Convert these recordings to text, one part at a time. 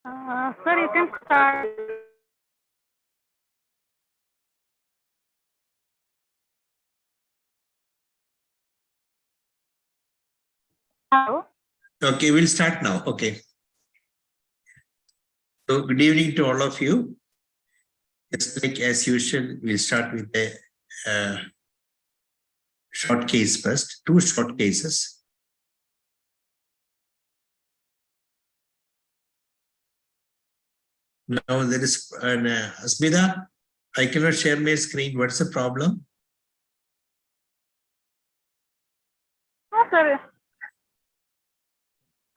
Sir, you can start. Hello. Okay, we'll start now. Okay. So good evening to all of you. Just like as usual, we'll start with a short case first, two short cases. Now there is an Asmita, I cannot share my screen. What's the problem? No, sir.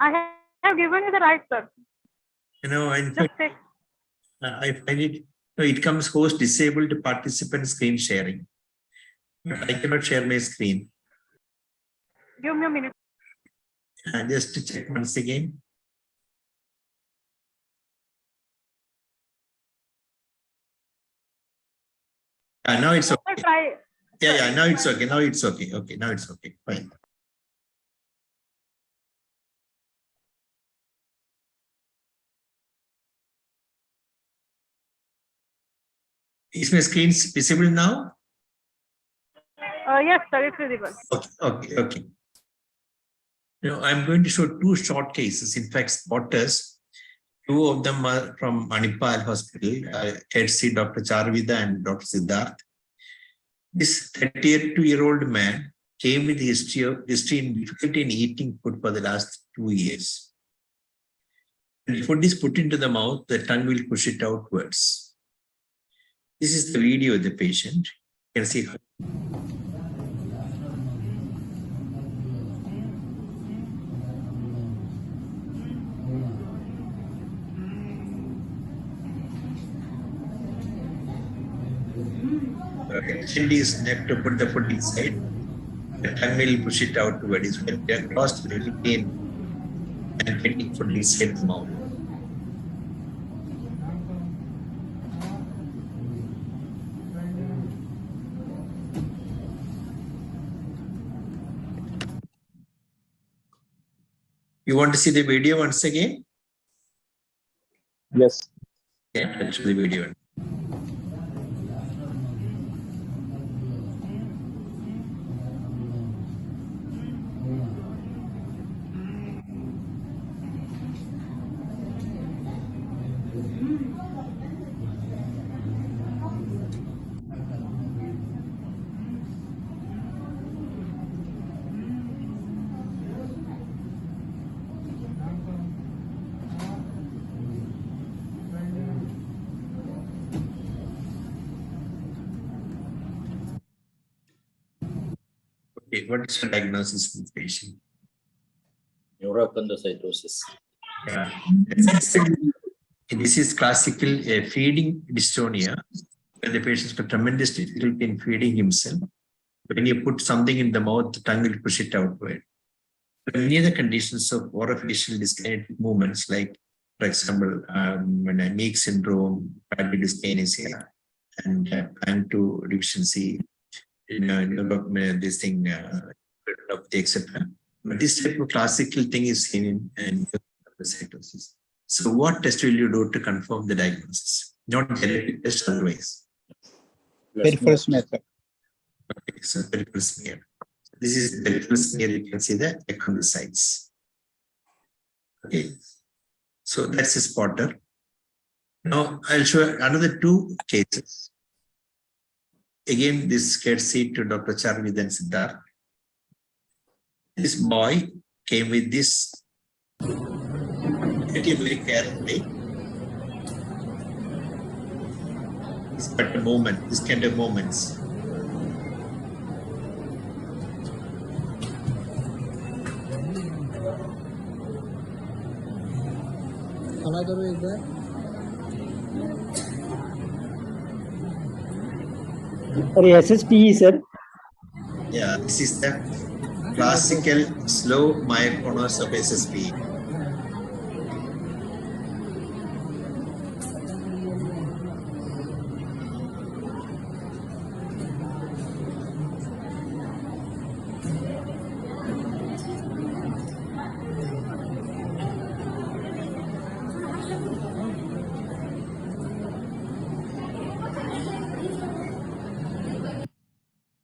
I have given you the right, sir. You know, Just check. I find it, no, it comes host disabled participant screen sharing. But I cannot share my screen. Give me a minute. Just to check once again. Now it's okay. Sir, try. Yeah, now it's okay. Now it's okay. Okay, now it's okay. Fine. Is my screen visible now? Yes, sir, it's visible. Okay. You know, I'm going to show two short cases. In fact, spotters. Two of them are from Manipal Hospital, HC Dr. Charvida and Dr. Siddharth. This 32-year-old man came with history in difficulty in eating food for the last 2 years. When food is put into the mouth, the tongue will push it outwards. This is the video of the patient. You can see her. Patient is left to put the food inside. The tongue will push it outwards. When they are crossed, it will pain and getting food inside the mouth. You want to see the video once again? Yes. Yeah, I'll show the video. Okay, what is the diagnosis of this patient? Neurocondocytosis. Yeah. This is classical feeding dystonia, where the patient's got tremendous difficulty in feeding himself. When you put something in the mouth, the tongue will push it outward. Many other conditions of orofacial dyskinetic movements, like, for example, when I Meek syndrome, primary dyskinesia, and PAN2 deficiency, this thing, etc. But this type of classical thing is seen in neurocytosis. So what test will you do to confirm the diagnosis? Not genetic test, otherwise. Peripheral method. Okay, so peripheral smear. This is peripheral smear. You can see the echonocytes. Okay, so that's a spotter. Now I'll show another two cases. Again, this gets it to Dr. Charvida and Siddharth. This boy came with this very carefully. This kind of moment, this kind of moments. SSP, sir. Yeah, this is the classical slow myoclonus of SSP.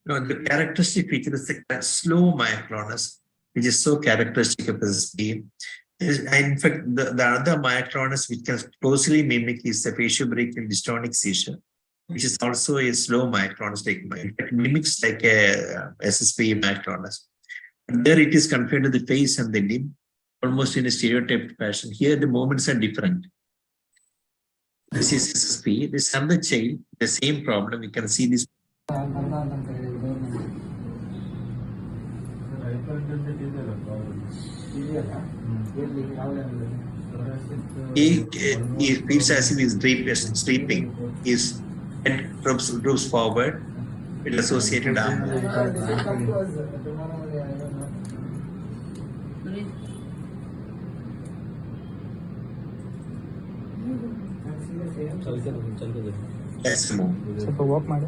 No, the characteristic feature is the slow myoclonus, which is so characteristic of SSP. In fact, the other myoclonus which can closely mimic is the facial-brachial dystonic seizure, which is also a slow myoclonus. It mimics like a SSP myoclonus. And there it is confined to the face and the limb, almost in a stereotyped fashion. Here the movements are different. This is SSP. This is another child, the same problem. You can see this. He feels as if he's sleeping. His head droops forward with associated arm. Let's move. ಸ್ವಲ್ಪ walk ಮಾಡಿ.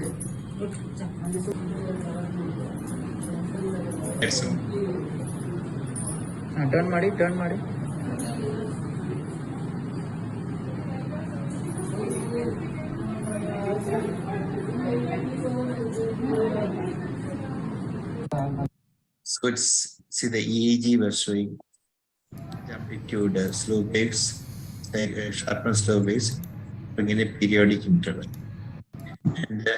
Let's move. Turn ಮಾಡಿ. So it's see the EEG we're showing the amplitude, slow waves, sharp and slow waves in a periodic interval. And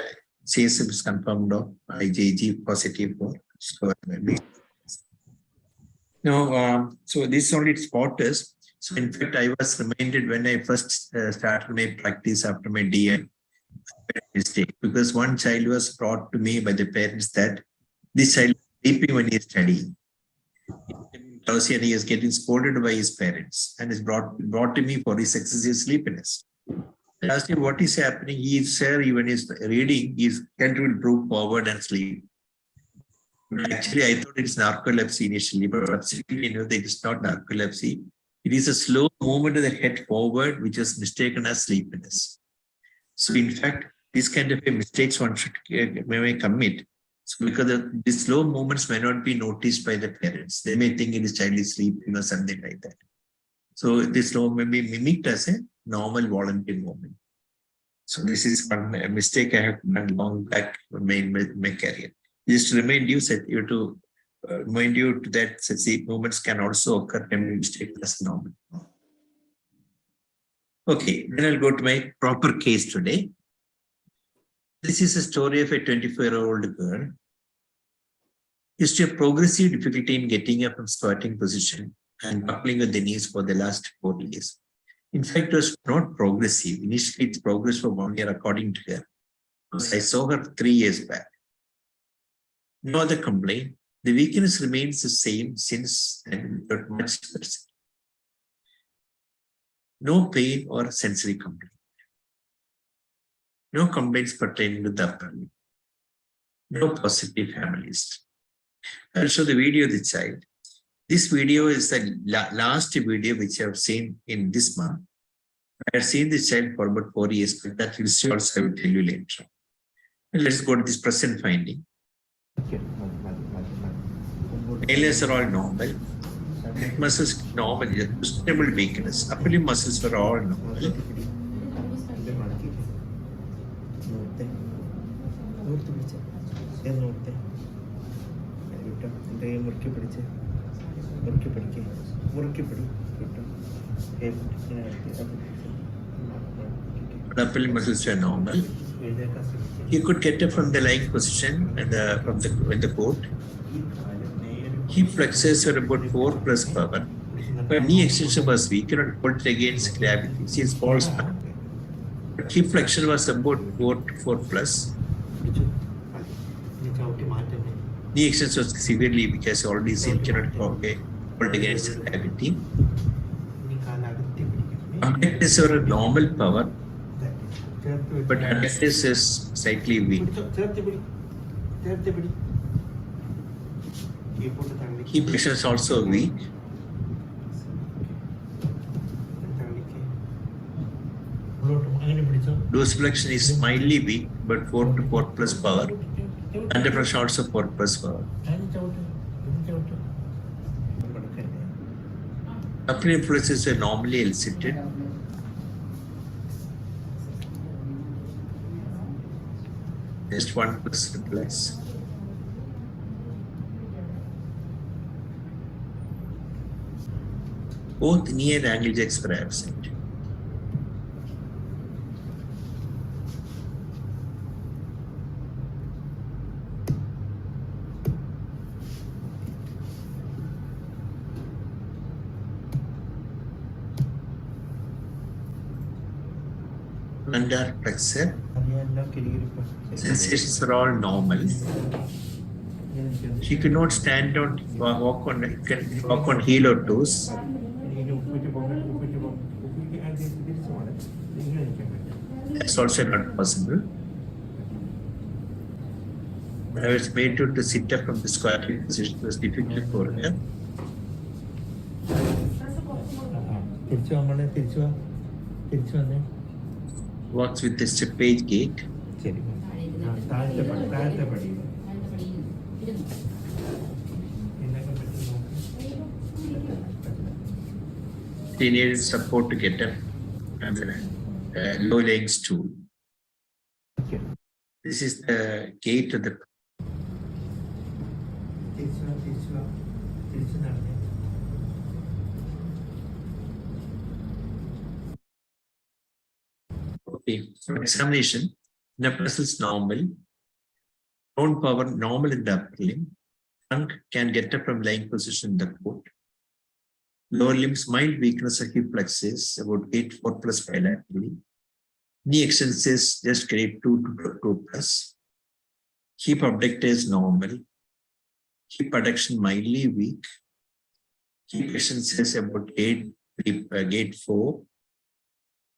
CSF is confirmed of IgG positive for slow wave. Now, so this is only spot test. So in fact, I was reminded when I first started my practice after my DI mistake, because one child was brought to me by the parents that this child is sleeping when he is studying. And he is getting scolded by his parents and is brought to me for his excessive sleepiness. I asked him what is happening. He said when he is reading, his head will droop forward and sleep. Actually, I thought it's narcolepsy initially, but absolutely I know that it's not narcolepsy. It is a slow movement of the head forward, which is mistaken as sleepiness. So, in fact, this kind of a mistakes one should may commit. So, because these slow movements may not be noticed by the parents, they may think it is child is sleeping or something like that. So, this slow may be mimicked as a normal voluntary movement. So, this is one mistake I have done long back in my career. Just to remind you that such movements can also occur and be mistaken as normal. Okay, then I'll go to my proper case today. This is a story of a 24-year-old girl. Used to have progressive difficulty in getting up from squatting position and buckling with the knees for the last 4 years. In fact, it was not progressive. Initially, it's progress for 1 year according to her. Because I saw her 3 years back. No other complaint. The weakness remains the same since then, but much worse. No pain or sensory complaint. No complaints pertaining to the upper limb. No positive families. I'll show the video of the child. This video is the last video which I have seen in this month. I have seen this child for about 4 years, but that history also I will tell you later. And let's go to this present finding. Failures are all normal. Neck muscles normal. Stable weakness. Upper limb muscles are all normal. Upper limb muscles are normal. He could get up from the lying position and from the coat. Hip flexors are about 4 plus power. But knee extension was weak, cannot hold it against gravity. See, it's false back. But hip flexion was about 4 plus. Knee extension was severely weak, as you already seen, cannot hold against gravity. Abductors are a normal power, but adductors is slightly weak. Hip flexion is also weak. Dorsiflexion is mildly weak, but 4 to 4 plus power. Anteroflexion also 4 plus power. Upper limb flexors are normally elicited. Just 1 plus reflex. Both knee and ankle jacks were absent. Plantar flexor. Sensations are all normal. She could not stand on, walk on heel or toes. That's also not possible. I was made to sit up from the squatting position. It was difficult for her. Walks with the steppage gait. She needed support to get up and low leg stool. This is the gait of the. Okay, so examination. Upper muscles normal. Bone power normal in the upper limb. Trunk can get up from lying position in the coat. Lower limbs, mild weakness of hip flexors, about 8-4 plus bilaterally. Knee extensions just grade 2 to 2 plus. Hip abductors normal. Hip adduction mildly weak. Hip extensions about gate 4.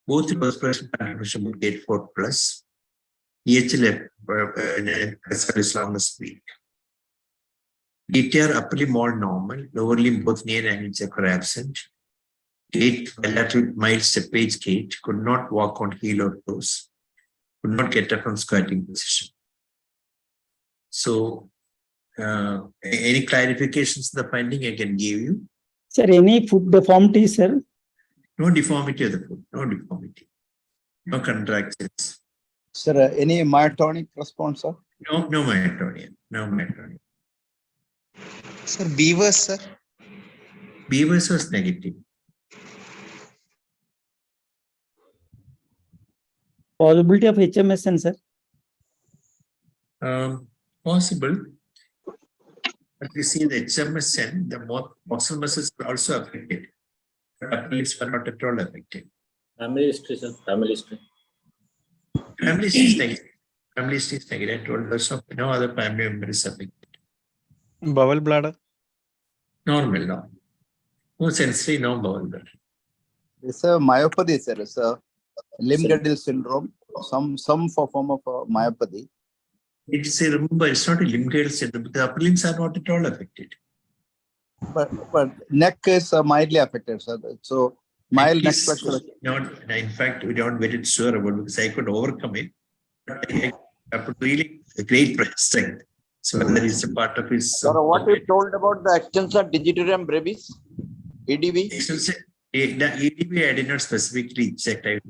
Both respiration contribution about gate 4 plus. EHL as long as weak. DTR upper limb all normal, lower limb both knee and ankle jack were absent. Gait bilateral mild steppage gait, could not walk on heel or toes, could not get up from squatting position. So, any clarifications to the finding I can give you? Sir, any foot deformity, sir? No deformity of the foot, no deformity, no contractions. Sir, any myotonic response, sir? No myotonia, no myotonia. Sir, Beavers, sir. Beavers was negative. Possibility of HMSN, sir? Possible. But you see the HMSN, the proximal muscles were also affected. But upper limbs were not at all affected. Family history, sir. Family history. Family history is negative. Family history is negative. I told us of no other family member is affected. Bowel bladder. Normal, no. No sensory, no bowel bladder. It's a myopathy, sir. It's a limb-girdle syndrome. Some form of myopathy. Remember, it's not a limb-girdle syndrome because upper limbs are not at all affected. But neck is mildly affected, sir. So mild neck flexor. Not, in fact, we don't very sure about it because I could overcome it. But I have really a great strength. So whether it's a part of his. Sir, what you told about the extensor digitorum brevis, EDB? The EDB I did not specifically check. I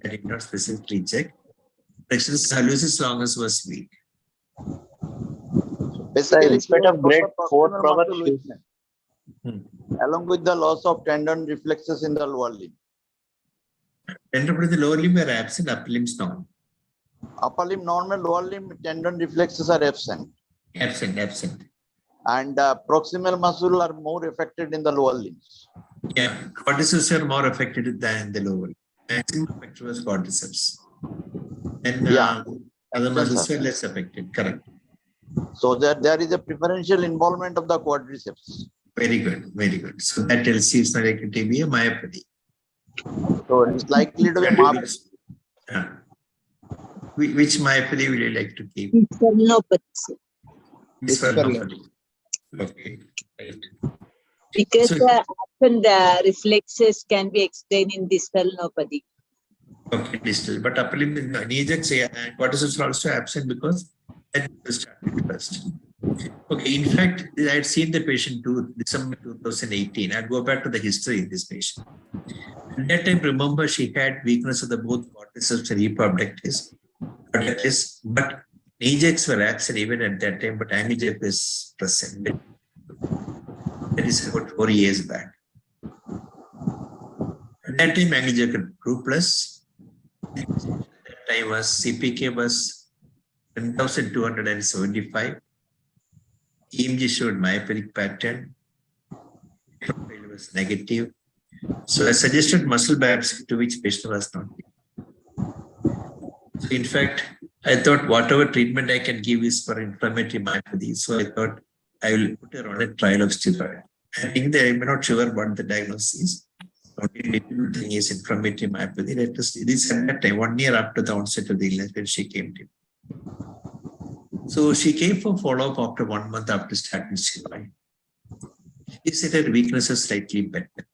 did not specifically check. Extensor hallucis longus was weak. Basically, Respect of grade 4 proper along with the loss of tendon reflexes in the lower limb. Tendon of the lower limb are absent, upper limbs normal. Upper limb normal, lower limb tendon reflexes are absent. Absent. And proximal muscle are more affected in the lower limbs. Yeah, quadriceps are more affected than the lower. Maximum affected was quadriceps. And other muscles were less affected, correct. So there is a preferential involvement of the quadriceps. Very good, very good. So that tells you it's not likely to be a myopathy. So it's likely to be myopathy. Which myopathy will you like to keep? Sternopathy. Sternopathy. Okay, right. Because often the reflexes can be explained in sternopathy. Okay, distal. But upper limb, knee jacks and quadriceps are also absent because that started first. Okay, in fact, I had seen the patient to December 2018. I'd go back to the history of this patient. At that time, remember, she had weakness of the both quadriceps and hip abductors, but knee jacks were absent even at that time, but ankle jack was present. That is about 4 years back. At that time, angle 2 plus. At that time was CPK was 10,275. EMG showed myopathic pattern. Profile was negative. So I suggested muscle biopsy, to which patient was not given. So in fact, I thought whatever treatment I can give is for inflammatory myopathy. So I thought I will put her on a trial of steroid. I think that I'm not sure what the diagnosis is. Only thing is inflammatory myopathy. This is at that time, 1 year after the onset of the illness when she came to me. So she came for follow-up after 1 month after starting steroid. She said her weakness is slightly better.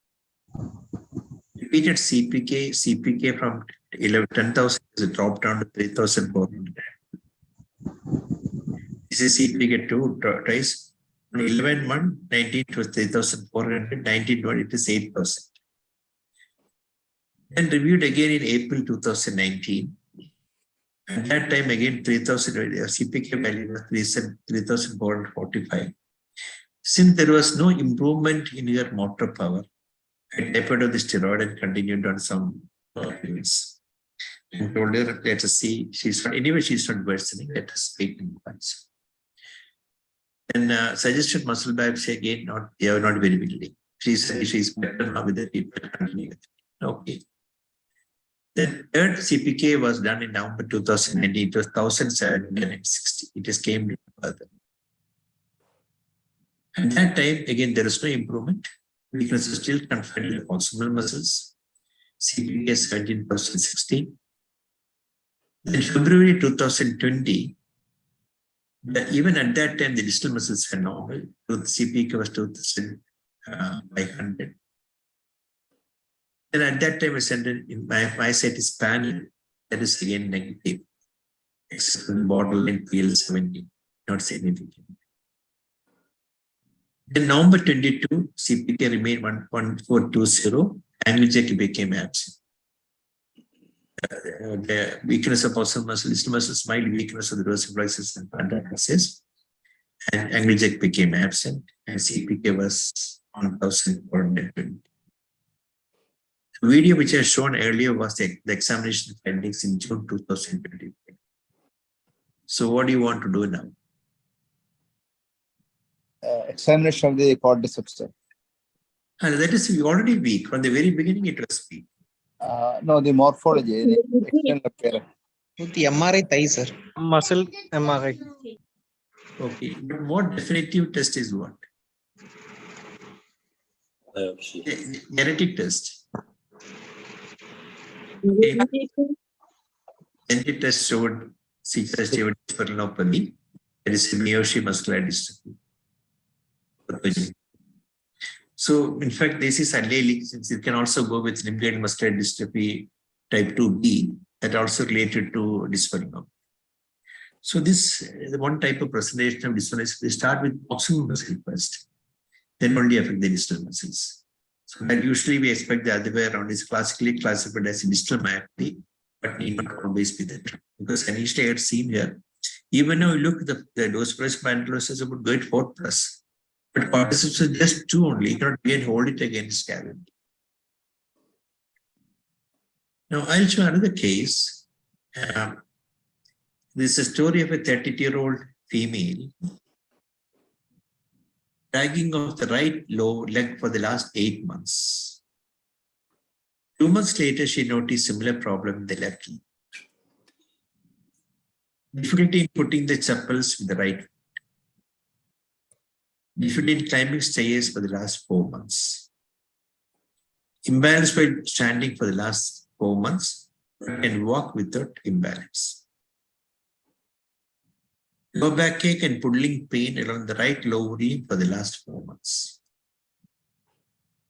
Repeated CPK from 10,000 is dropped down to 3,400. This is CPK 2 twice. 11 month, 19 to 3,400, 19 it is 8%. Then reviewed again in April 2019. At that time again 3,000 CPK value was 3,445. Since there was no improvement in her motor power, I tapered of the steroid and continued on some pills. And told her, let us see, she's not worsening, let us wait and watch. And suggested muscle biopsy again, not very willing. She said she's better now with the treatment. Okay. The third CPK was done in November 2019. It was 1,760. It just came further. At that time, again, there is no improvement. Weakness is still confined to the proximal muscles. CPK 17,060. In February 2020, even at that time, the distal muscles were normal. So the CPK was 2,500. And at that time, I said in my set is panel, that is again negative. Except the borderline PL70, not significant. In November 22, CPK remained 1.420, angle check became absent. The weakness of proximal muscle, distal muscles, mild weakness of the dorsal plexus and plantar plexus, and angle check became absent, and CPK was 1,420. The video which I shown earlier was the examination findings in June 2020. So what do you want to do now? Examination of the quadriceps, sir. And that is already weak. From the very beginning, it was weak. No, the morphology, the external appearance. The MRI thigh, sir. Muscle MRI. Okay, but more definitive test is what? Biopsy. Genetic test. Genetic test showed sternopathy. That is Mioshi muscular dystrophy. So, in fact, this is allelic, since it can also go with limb-girdle muscular dystrophy type 2B, that also related to dysphenotype. So, this is one type of presentation of dysphenotype. They start with proximal muscle first, then only affect the distal muscles. So, that usually we expect the other way around is classically classified as a distal myopathy, but need not always be that. Because initially I had seen here, even though you look at the dose price pantyhose is about grade 4 plus. But quadriceps is just 2 only. You cannot again hold it against cavity. Now, I'll show another case. This is a story of a 32-year-old female dragging of the right lower leg for the last 8 months. 2 months later, she noticed similar problem in the left leg. Difficulty in putting the chappals with the right foot. Difficulty in climbing stairs for the last 4 months. Imbalance while standing for the last 4 months, and walk without imbalance. Low backache and puddling pain along the right lower limb for the last 4 months.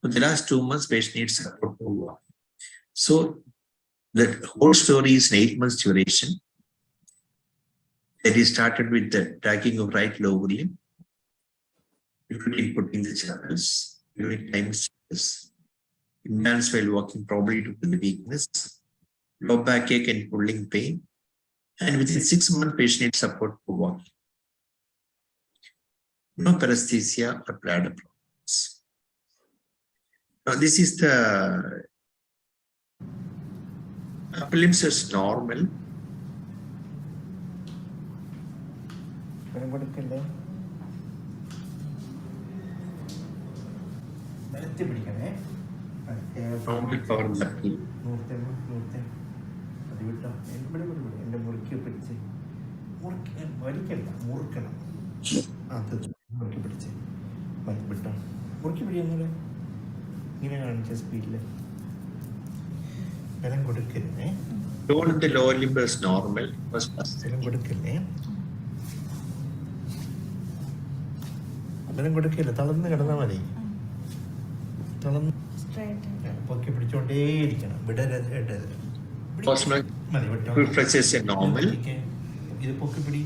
For the last 2 months, patient needs support to walk. So the whole story is an 8 months duration. That is started with the dragging of right lower limb, difficulty in putting the chappals, during time stairs, imbalance while walking probably due to the weakness, low backache and pulling pain, and within 6 months, patient needs support for walking. No paresthesia or bladder problems. Now, this is the Upper limbs is normal. കൊടുക്കല്ലേ നിലത്തി പിടിക്കണേ Normal for the knee. അത് വിട്ടോ ഇവിടെ എൻ്റെ മുറുക്കി പിടിച്ച് വലിക്കല്ല മുറുക്കണം അത് മുറുക്കി പിടിച്ച് വിട്ടോ മുറുക്കി പിടിയൊന്നുമില്ല ഇങ്ങനെ കാണിച്ച സ്പീഡിൽ ബലം കൊടുക്കരുതേ Lower in the lower limb is normal. ബലം കൊടുക്കല്ലേ ബലം കൊടുക്കില്ല തളർന്ന് കിടന്നാൽ മതി തളർന്ന് പൊക്കി പിടിച്ചോണ്ടേയിരിക്കണം വിടരുത് മതി വിട്ടോ Reflexes are normal. ഇത് പൊക്കിപ്പിടി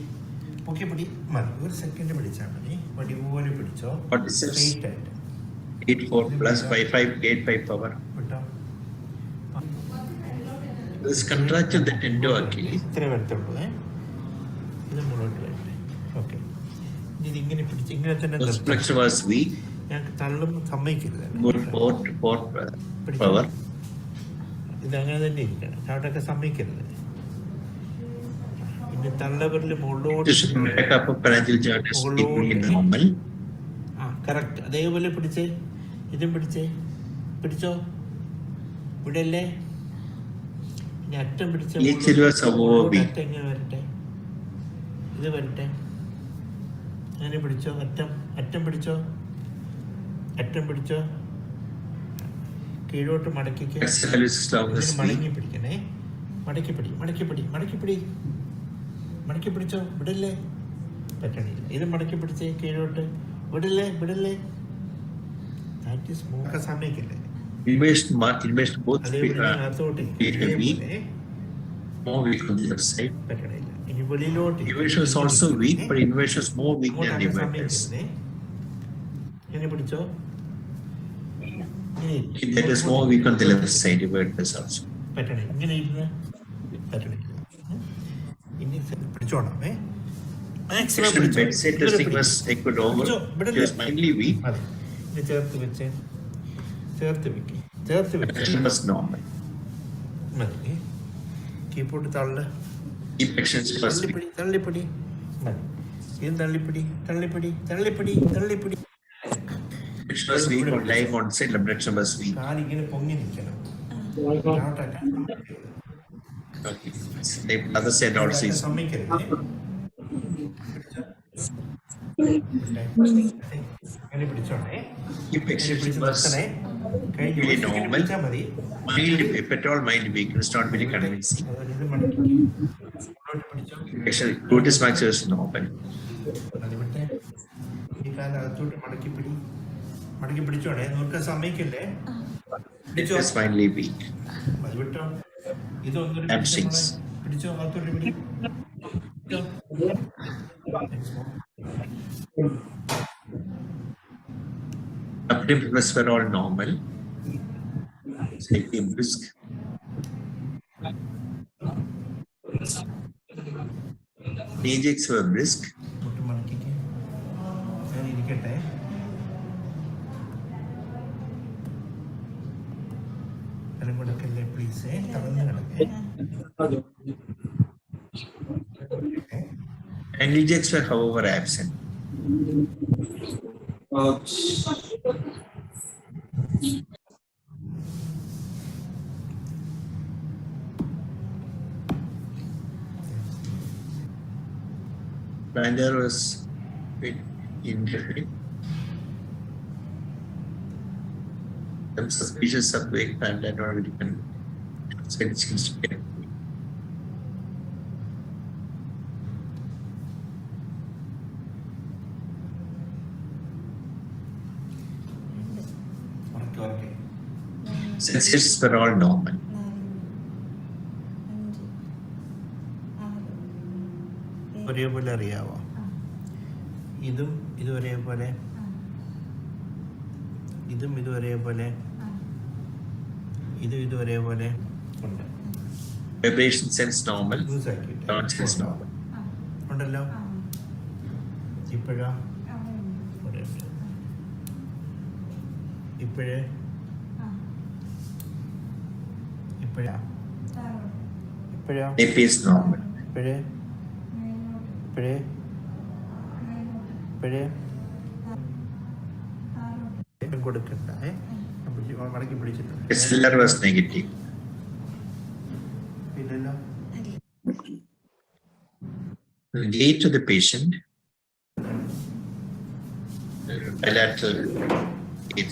മതി ഒരു സെക്കൻഡ് പിടിച്ചാൽ മതി വടി പോലെ പിടിച്ചോ സ്ട്രെയിറ്റ് ആയിട്ട് 8 4 plus 5 5 8 5 power. വിട്ടോ This contracted the tendo-Achilles. ഇത്ര വരത്തുള്ളൂ ഇത് മുന്നോട്ട് വരട്ടെ ഓക്കെ ഇത് ഇങ്ങനെ പിടിച്ച് ഇങ്ങനെ തന്നെ This നിർത്തണം. flexion was weak. ഞങ്ങൾക്ക് തള്ളും സമ്മതിക്കരുത് Good 4 power. ഇത് അങ്ങനെ തന്നെ ഇരിക്കണം അവിടെയൊക്കെ സമ്മതിക്കരുത് ഇനി തള്ളവരിൽ മുകളിലോട്ട് This back upper phalangeal joint is equally normal. ആ കറക്റ്റ് അതേപോലെ പിടിച്ചേ ഇതും പിടിച്ചോ വിടല്ലേ ഇനി അറ്റം പിടിച്ച Each was above weak. അറ്റം ഇങ്ങനെ വരട്ടെ ഇത് വരട്ടെ അങ്ങനെ പിടിച്ചോ അറ്റം പിടിച്ചോ കീഴോട്ട് മടക്കിക്ക് Axillary long is weak. മടങ്ങി പിടിക്കണേ മടക്കി പിടിച്ചോ വിടല്ലേ പറ്റണില്ല ഇത് മടക്കി പിടിച്ചേ കീഴോട്ട് വിടല്ലേ ദാറ്റ് ഈസ് മൂക്ക സമയക്കില്ലേ Inversion both അതേപോലെ feet are അകത്തോട്ട് weak. More weak on the left side. പറ്റണില്ല ഇനി വെളിയിലോട്ട് Inversion is also weak, but inversion is more weak than the inverters. ഇങ്ങനെ പിടിച്ചോ That is more weak on the left side, inverters also. പറ്റണില്ല ഇങ്ങനെ ഇരുന്ന് പറ്റണില്ല ഇനി പിടിച്ചോണമേ maximum Actually, bedside testing was I could over. It was mildly weak. അതെ ഇനി ചേർത്ത് വെക്ക് Action was normal. മതി കീപ്പോട്ട് തള്ളു Hip actions was weak. തള്ളിപ്പിടി മതി ഇത് തള്ളിപ്പിടി Action was weak on lying on side, abduction was weak. കാലിങ്ങനെ പൊങ്ങി നിൽക്കണം Okay. The other side also is സമ്മതിക്കരുത് അങ്ങനെ പിടിച്ചോണേ hip extension പിടിച്ച് was നിർത്തണേ കഴിഞ്ഞു really normal. പിടിച്ചാൽ മതി Mild, if at all mild weak, it's not very convincing. ഇത് മടക്കി മുന്നോട്ട് പിടിച്ചോ Actually, gluteus maximus is normal. അതിവിട്ടെ ഈ കാലകത്തോട്ട് മടക്കി പിടിച്ചോണേ നോക്കാൻ സമ്മതിക്കല്ലേ It is mildly weak. അത് വിട്ടോ ഇതൊന്നും Hamstrings. പിടിച്ചോ അകത്തോട്ട് പിടി Upper limb were all normal. Slightly brisk. Knee jigs were brisk. മുട്ട് മടക്കിക്ക് ഞാൻ ഇരിക്കട്ടെ എല്ലാം കൊടുക്കല്ലേ പ്ലീസ് തളർന്ന് കിടക്കേ And knee jigs were, however, absent. Plantar was indefinite. Some suspicious of weak plantar not very convincing. So it seems to be. ഉറക്കെ Sensations were all normal. ഒരേപോലെ അറിയാവോ ഇതും ഒരേപോലെ ഇതും ഒരേപോലെ ഉണ്ട് Vibration sense normal. യൂസ് ആക്കിയിട്ട് Sound sense normal. ഉണ്ടല്ലോ ഇപ്പോഴാ ഇപ്പോഴാ ഇപ്പോഴോ AP is normal. ഇപ്പോഴേ ഇപ്പോഴേ ഇപ്പോഴേ കൊടുക്കണ്ട മടക്കി പിടിച്ചിട്ടുണ്ട് SLR was negative. ഇല്ലല്ലോ Gait to the patient, bilateral gait.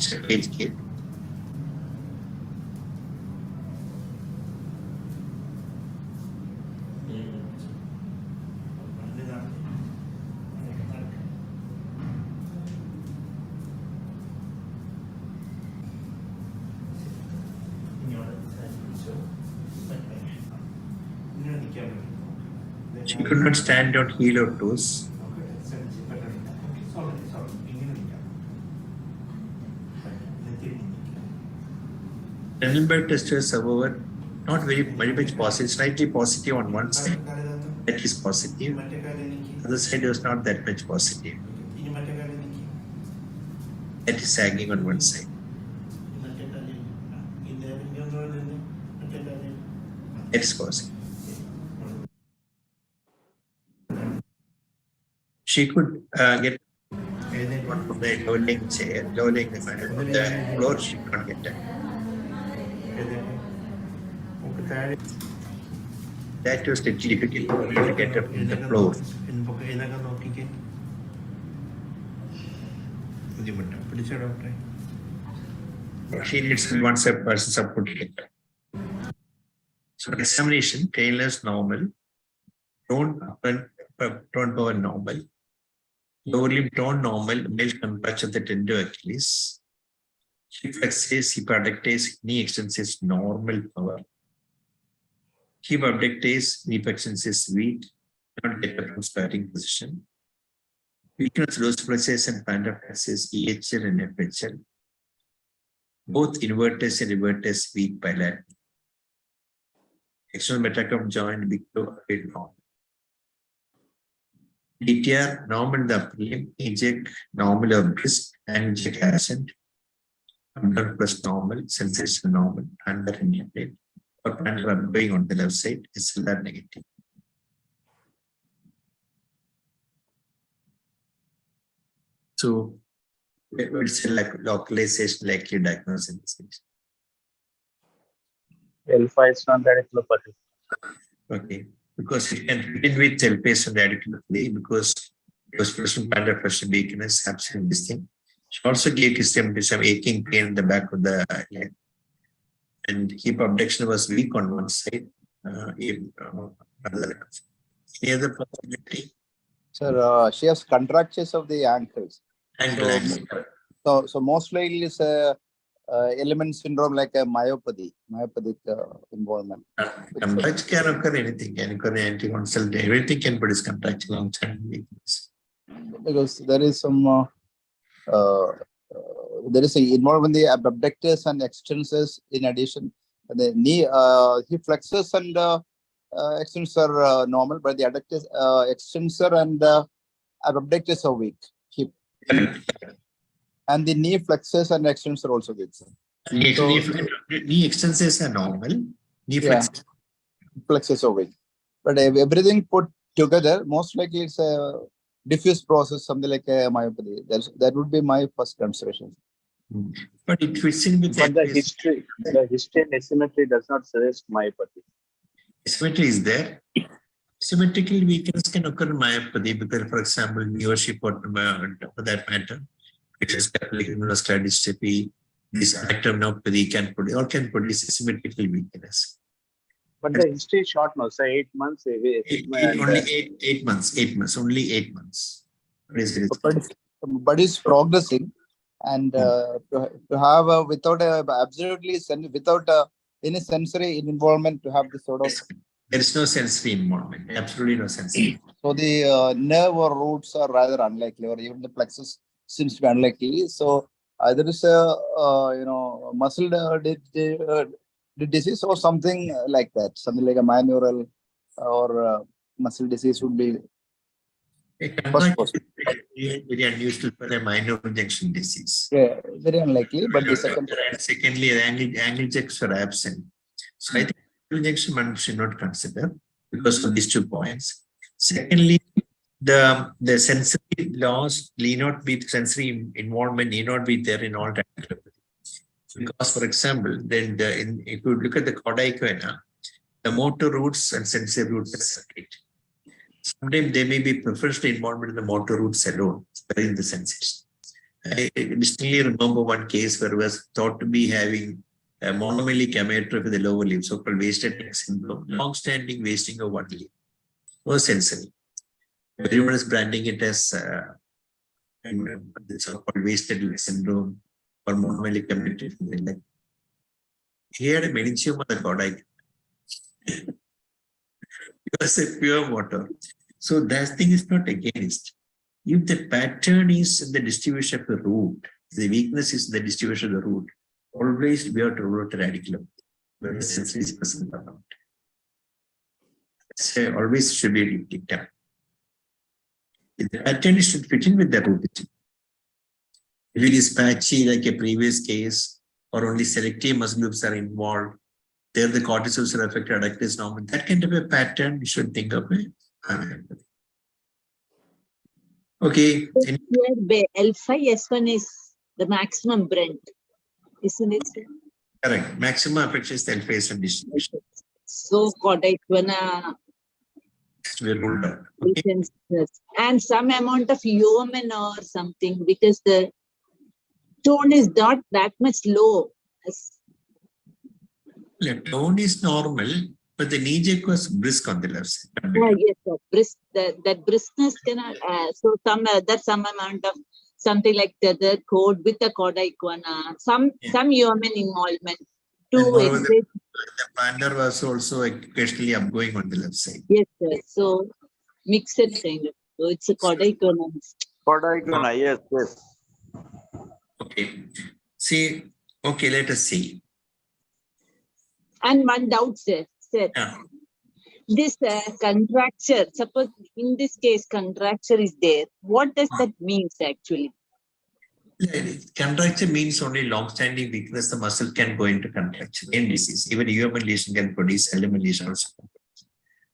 She could not stand on heel or toes. Dental test was, however, not very much positive, slightly positive on one side. That is positive. Other side was not that much positive. That is sagging on one side. That is positive. She could get one from the lowering chair, lowering the floor. She could not get that. That was the difficult to get up in the floor. ഇതിനൊക്കെ നോക്കിക്കേ ബുദ്ധിമുട്ടാ പിടിച്ചോ ഡോക്ടറെ She needs one person support. So examination, Taylor's normal, tone power normal, lower limb tone normal, male contraction of the tendo Achilles, hip flexes, hip abductors, knee extensions normal power, hip abductors, knee flexes weak, not get up from starting position, weakness dorsiflexes and plantar flexes, EHL and FHL, both inverters and reverters weak bilateral. External metacarpal joint, big toe, upper normal. DTR normal the upper limb, eject normal of disc, and eject absent, abdomen plus normal, sensation normal, under independent, or plantar going on the left side, SLR negative. So, it's like localization likely diagnosis in this case. L5 is not radiculopathy. Okay, because you can fit in with L-patient adequately because person plantar fascia weakness happens in this thing. She also gave some aching pain in the back of the leg, and hip abduction was weak on one side. Any other possibility? Sir, she has contractures of the ankles. So most likely it's a element syndrome like a myopathic involvement. Contraction can occur anything, can occur anti-consult, everything can produce contraction alongside weakness. Because there is some there is a involvement in the abductors and extensors in addition. The knee hip flexors and extensor are normal, but the adductors, extensor and abductors are weak. Hip. And the knee flexors and extensors are also weak. Knee extensors are normal. Knee flexors are weak. But everything put together, most likely it's a diffuse process, something like a myopathy. That would be my first consideration. But it fits in with the history and asymmetry does not suggest myopathy. Asymmetry is there. Symmetrical weakness can occur in myopathy because, for example, viewership or for that matter, which is muscular dystrophy, this actinopathy can produce asymmetrical weakness. But the history is short now, so 8 months. Only 8 months. 8 months. Only 8 months. But it's progressing, and to have without any sensory involvement, to have this sort of. There is no sensory involvement. Absolutely no sensory. So the nerve or roots are rather unlikely, or even the plexus seems to be unlikely. So either is a muscle disease or something like that, something like a mineural or muscle disease would be very unusual for a minor junction disease. Yeah, very unlikely. But the secondly, the angle jacks are absent. So I think injection one should not consider because of these 2 points. Secondly, the sensory loss need not be, sensory involvement need not be there in all radiculopathy. Because, for example, then if you look at the cauda equina, the motor roots and sensory roots are separate. Sometimes there may be preferential involvement in the motor roots alone, sparing the sensation. I distinctly remember one case where it was thought to be having a monomelic ametrophy of the lower limb, so-called wasted leg syndrome, long-standing wasting of one limb, no sensory. Everyone is branding it as the so-called wasted leg syndrome or monomelic ametrophy of the leg. He had a meningioma of the cauda. It was a pure motor. So that thing is not against. If the pattern is in the distribution of the root, the weakness is in the distribution of the root, always we have to rule out the radiculum, where the sensory is present or not. So always should be dictated. If the pattern should fit in with the root. If it is patchy like a previous case, or only selective muscle groups are involved, there the cortisols are affected, adductors normal. That kind of a pattern we should think of it. Okay. Here, L5S1 is the maximum Brent, isn't it? Sir? Correct. Maximum affection is the L5S1 distribution. So, cauda equina. We ruled out. Okay. And some amount of human or something, because the tone is not that much low. The tone is normal, but the knee jerk was brisk on the left side. Yes, sir. Brisk, that briskness cannot. So some amount of something like the code with the cauda equina, some human involvement to the plantar was also occasionally upgoing on the left side. Yes, sir. So mixed kind of. So it's a cauda equina. Cauda equina, yes, yes. Okay. See, okay, let us see. And one doubt, sir. Yeah. This contracture, suppose in this case, contracture is there. What does that mean actually? Contracture means only long-standing weakness. The muscle can go into contraction in disease. Even UMN lesion can produce LMN lesion also.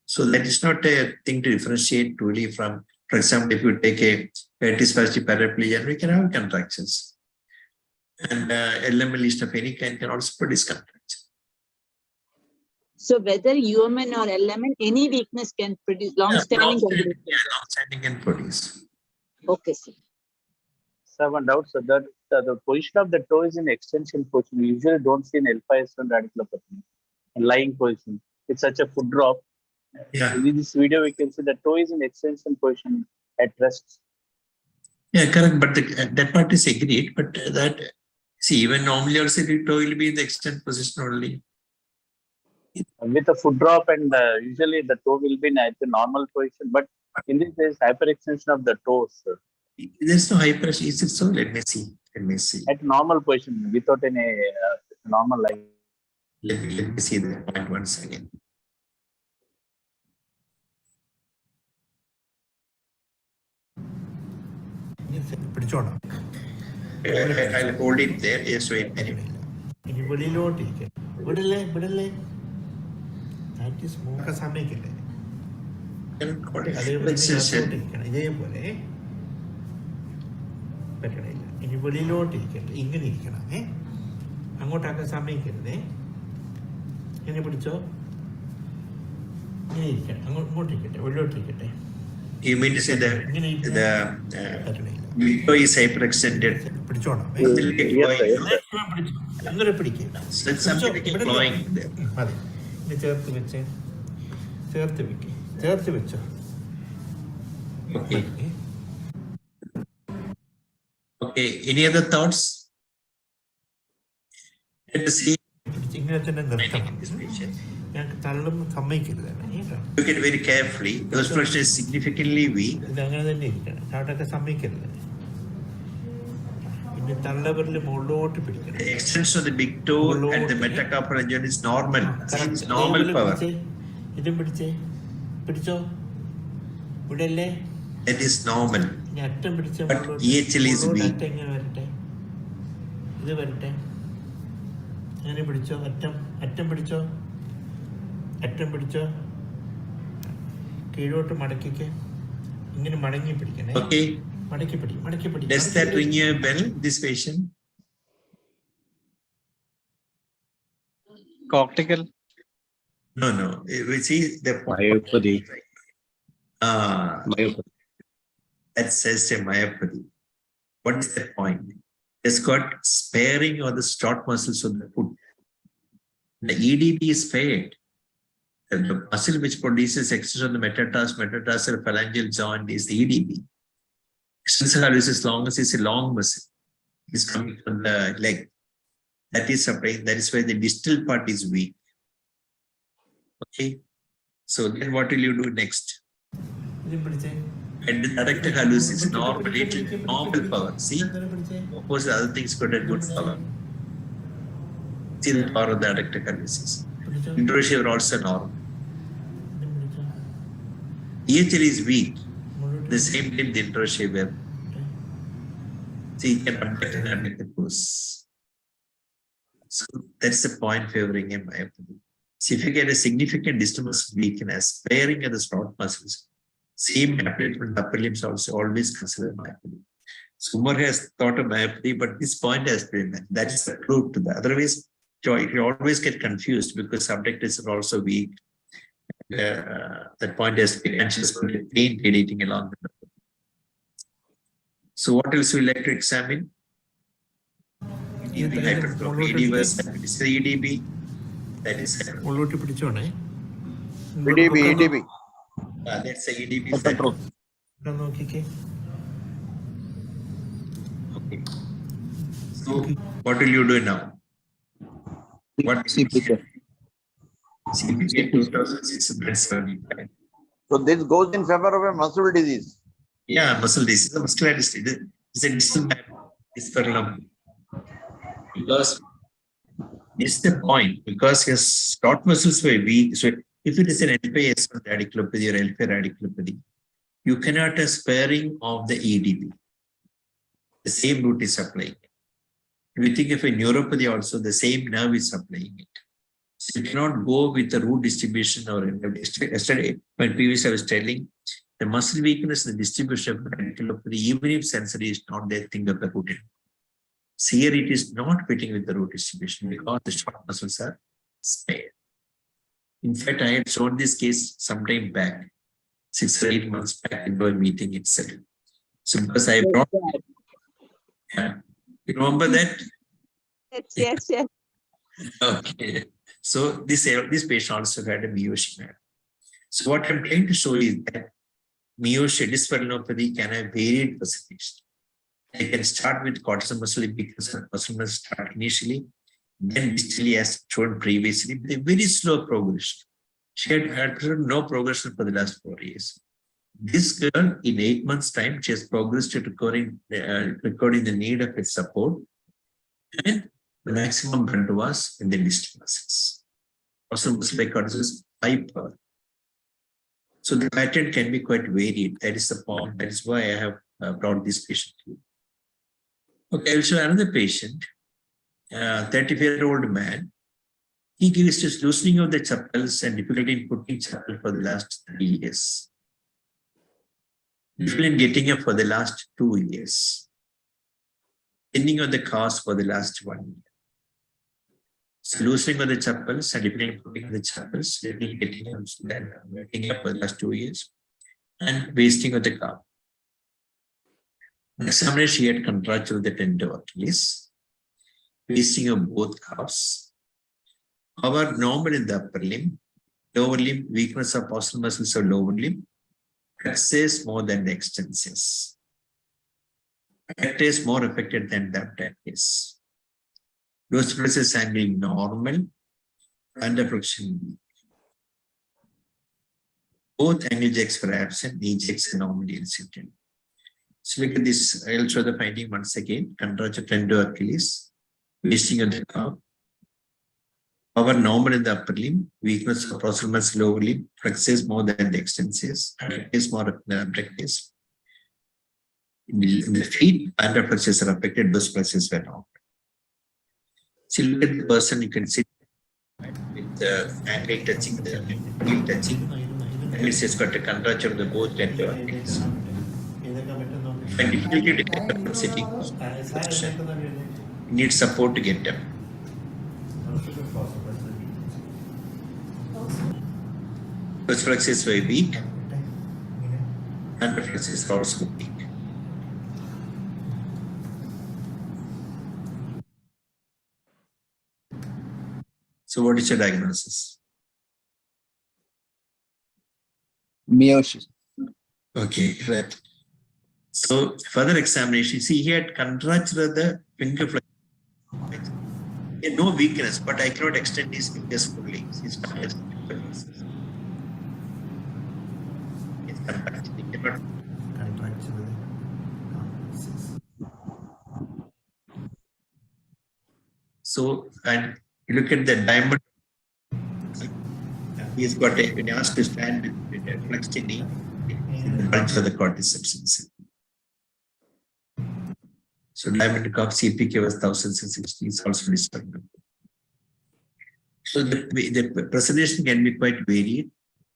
So that is not a thing to differentiate truly from, for example, if you take a spastic paraplegia, we can have contractions. And LMN lesion of any kind can also produce contraction. So whether UMN or LMN, any weakness can produce long-standing. Long-standing can produce. Okay, sir. So one doubt, so that the position of the toe is in extension position. We usually don't see an L5S1 radiculopathy, in lying position. It's such a foot drop. Yeah. In this video, we can see the toe is in extension position at rest. Yeah, correct. But that part is agreed. But that, see, even normally also the toe will be in the extend position only. With a foot drop, and usually the toe will be in at the normal position. But in this, there is hyperextension of the toes. There's no hyperextension. Is it so? Let me see. Let me see. At normal position, without any normal line. Let me see the point once again. I'll hold it there. Yes, wait a minute. ഇതേപോലെ പറ്റണില്ല. ഇനി വെളിയിലോട്ട് ഇരിക്കട്ടെ, ഇങ്ങനെ ഇരിക്കണം. അങ്ങോട്ടാക്കാൻ സമ്മതിക്കരുതേ. ഇങ്ങനെ പിടിച്ചോ, ഇങ്ങനെ ഇരിക്കണം. അങ്ങോട്ട് ഇരിക്കട്ടെ, വെളിയിലോട്ട് ഇരിക്കട്ടെ. You mean to say the window is hyperextended? പിടിച്ചോണം. അങ്ങനെ പിടിക്കുക. മതി. ഇനി ചേർത്ത് വെച്ചേ, ചേർത്ത് വെക്കുക, ചേർത്ത് വെച്ചോ. Okay. Any other thoughts? ഇങ്ങനെ തന്നെ നിർത്തണം. ഞങ്ങൾക്ക് തള്ളും സമ്മതിക്കരുത്. Look at it very carefully. Those flexion is significantly weak. ഇത് അങ്ങനെ തന്നെ ഇരിക്കണം. ചാട്ടൊക്കെ സമ്മതിക്കരുത്. പിന്നെ തള്ളവരിൽ മുകളിലോട്ട് പിടിക്കണം. The extension of the big toe and the metacarpal joint is normal. It's normal power. ഇതും പിടിച്ചേ, പിടിച്ചോ, ഇവിടെ അല്ലേ? That is normal. അറ്റം പിടിച്ച EHL is weak. അറ്റം ഇങ്ങനെ വരട്ടെ, ഇത് വരട്ടെ. അങ്ങനെ പിടിച്ചോ, അറ്റം പിടിച്ചോ. അറ്റം പിടിച്ചോ, കീഴോട്ട് മടക്കിക്ക്, ഇങ്ങനെ മടങ്ങി പിടിക്കണേ. Okay. മടക്കി പിടി, മടക്കി പിടി. Does that ring a bell, this patient? Cortical. No. We see the Myopathy. myopathy. That says a myopathy. What is the point? It's got sparing of the stout muscles of the foot. The EDB is spared. The muscle which produces extension of the metatarsal phalangeal joint is the EDB. Extensor hallucis longus is a long muscle. It's coming from the leg. That is supplying. That is why the distal part is weak. Okay. So then what will you do next? And the adductor hallucis normally normal power. See, of course, the other things got a good power. See the power of the adductor hallucis. Interoshaver also normal. EHL is weak. The same time the interoshaver. See, you can abduct and adduct the pose. So that's the point favoring a myopathy. So if you get a significant distal muscle weakness, sparing of the stout muscles, same happening from the upper limbs also always consider myopathy. So Umar has thought of myopathy, but this point has been met. That is the proof to that. Otherwise, you always get confused because subjects are also weak. That point has been anxious for pain radiating along the way. So what else we like to examine? Hypertrophy, EDB. That is ഉള്ളോട്ട് പിടിച്ചോണേ. EDB. that's the EDB. ഇവിടെ നോക്കിക്കേ. Okay. So what will you do now? What CPK. CPK 2675. So this goes in favor of a muscle disease. Yeah, muscle disease, the muscular disease. It's a distal dyspareunia. Because this is the point. Because his stout muscles were weak. So if it is an LPS radiculopathy or LP radiculopathy, you cannot have sparing of the EDB. The same route is supplying it. If you think of a neuropathy also, the same nerve is supplying it. So you cannot go with the root distribution or yesterday, when previous I was telling, the muscle weakness and the distribution of radiculopathy, even if sensory is not there, think of the root. So here it is not fitting with the root distribution because the short muscles are spared. In fact, I had shown this case sometime back, 6 or 8 months back in our meeting itself. So because I brought, yeah, you remember that? Yes. Okay. So this patient also had a Miyoshin. So what I'm trying to show is that Miyoshin dyspareunia can have varied presentation. I can start with cortisol muscle because muscle must start initially, then distally as shown previously, with a very slow progression. She had no progression for the last 4 years. This girl, in 8 months' time, she has progressed to recording the need of its support, and the maximum bend was in the distal muscles. Cortisol muscle by cortisol is hyper. So the pattern can be quite varied. That is the point. That is why I have brought this patient to you. Okay, I will show another patient, 34-year-old man. He gives this loosening of the chapels and difficulty in putting chapel for the last 3 years. Difficulty in getting up for the last 2 years. Ending on the cause for the last 1 year. So loosening of the chapels and difficulty in putting the chapels, getting up for the last 2 years, and wasting of the calf. Examination, she had contracture of the tender Achilles, wasting of both calves. Power normal in the upper limb, lower limb, weakness of postural muscles of lower limb, flexes more than the extensors. Adductor is more affected than the abductors. Those places angle normal and abduction weak. Both angle jacks were absent, knee jacks are normally incident. So look at this. I'll show the finding once again. Contracture tender Achilles, wasting of the calf. Power normal in the upper limb, weakness of postural muscle lower limb, flexes more than the extensors, adductors more than the abductors. In the feet, plantar flexures are affected, those flexes were normal. So look at the person, you can see the ankle touching, the heel touching. That means it's got a contracture of the both tendons. And difficulty to get up from sitting position. Need support to get up. First flex is very weak. And flex is also weak. So what is your diagnosis? Meiosis. Okay, right. So further examination, see he had contracture of the finger flex. No weakness, but I cannot extend his fingers fully. He's contracting. He's contracting. He cannot. So, and you look at the diamond, he's got a, when he asked to stand with a flexed knee, the bulge of the quadriceps. So diamond cup CPK was 1060 is also disturbed. So the presentation can be quite varied.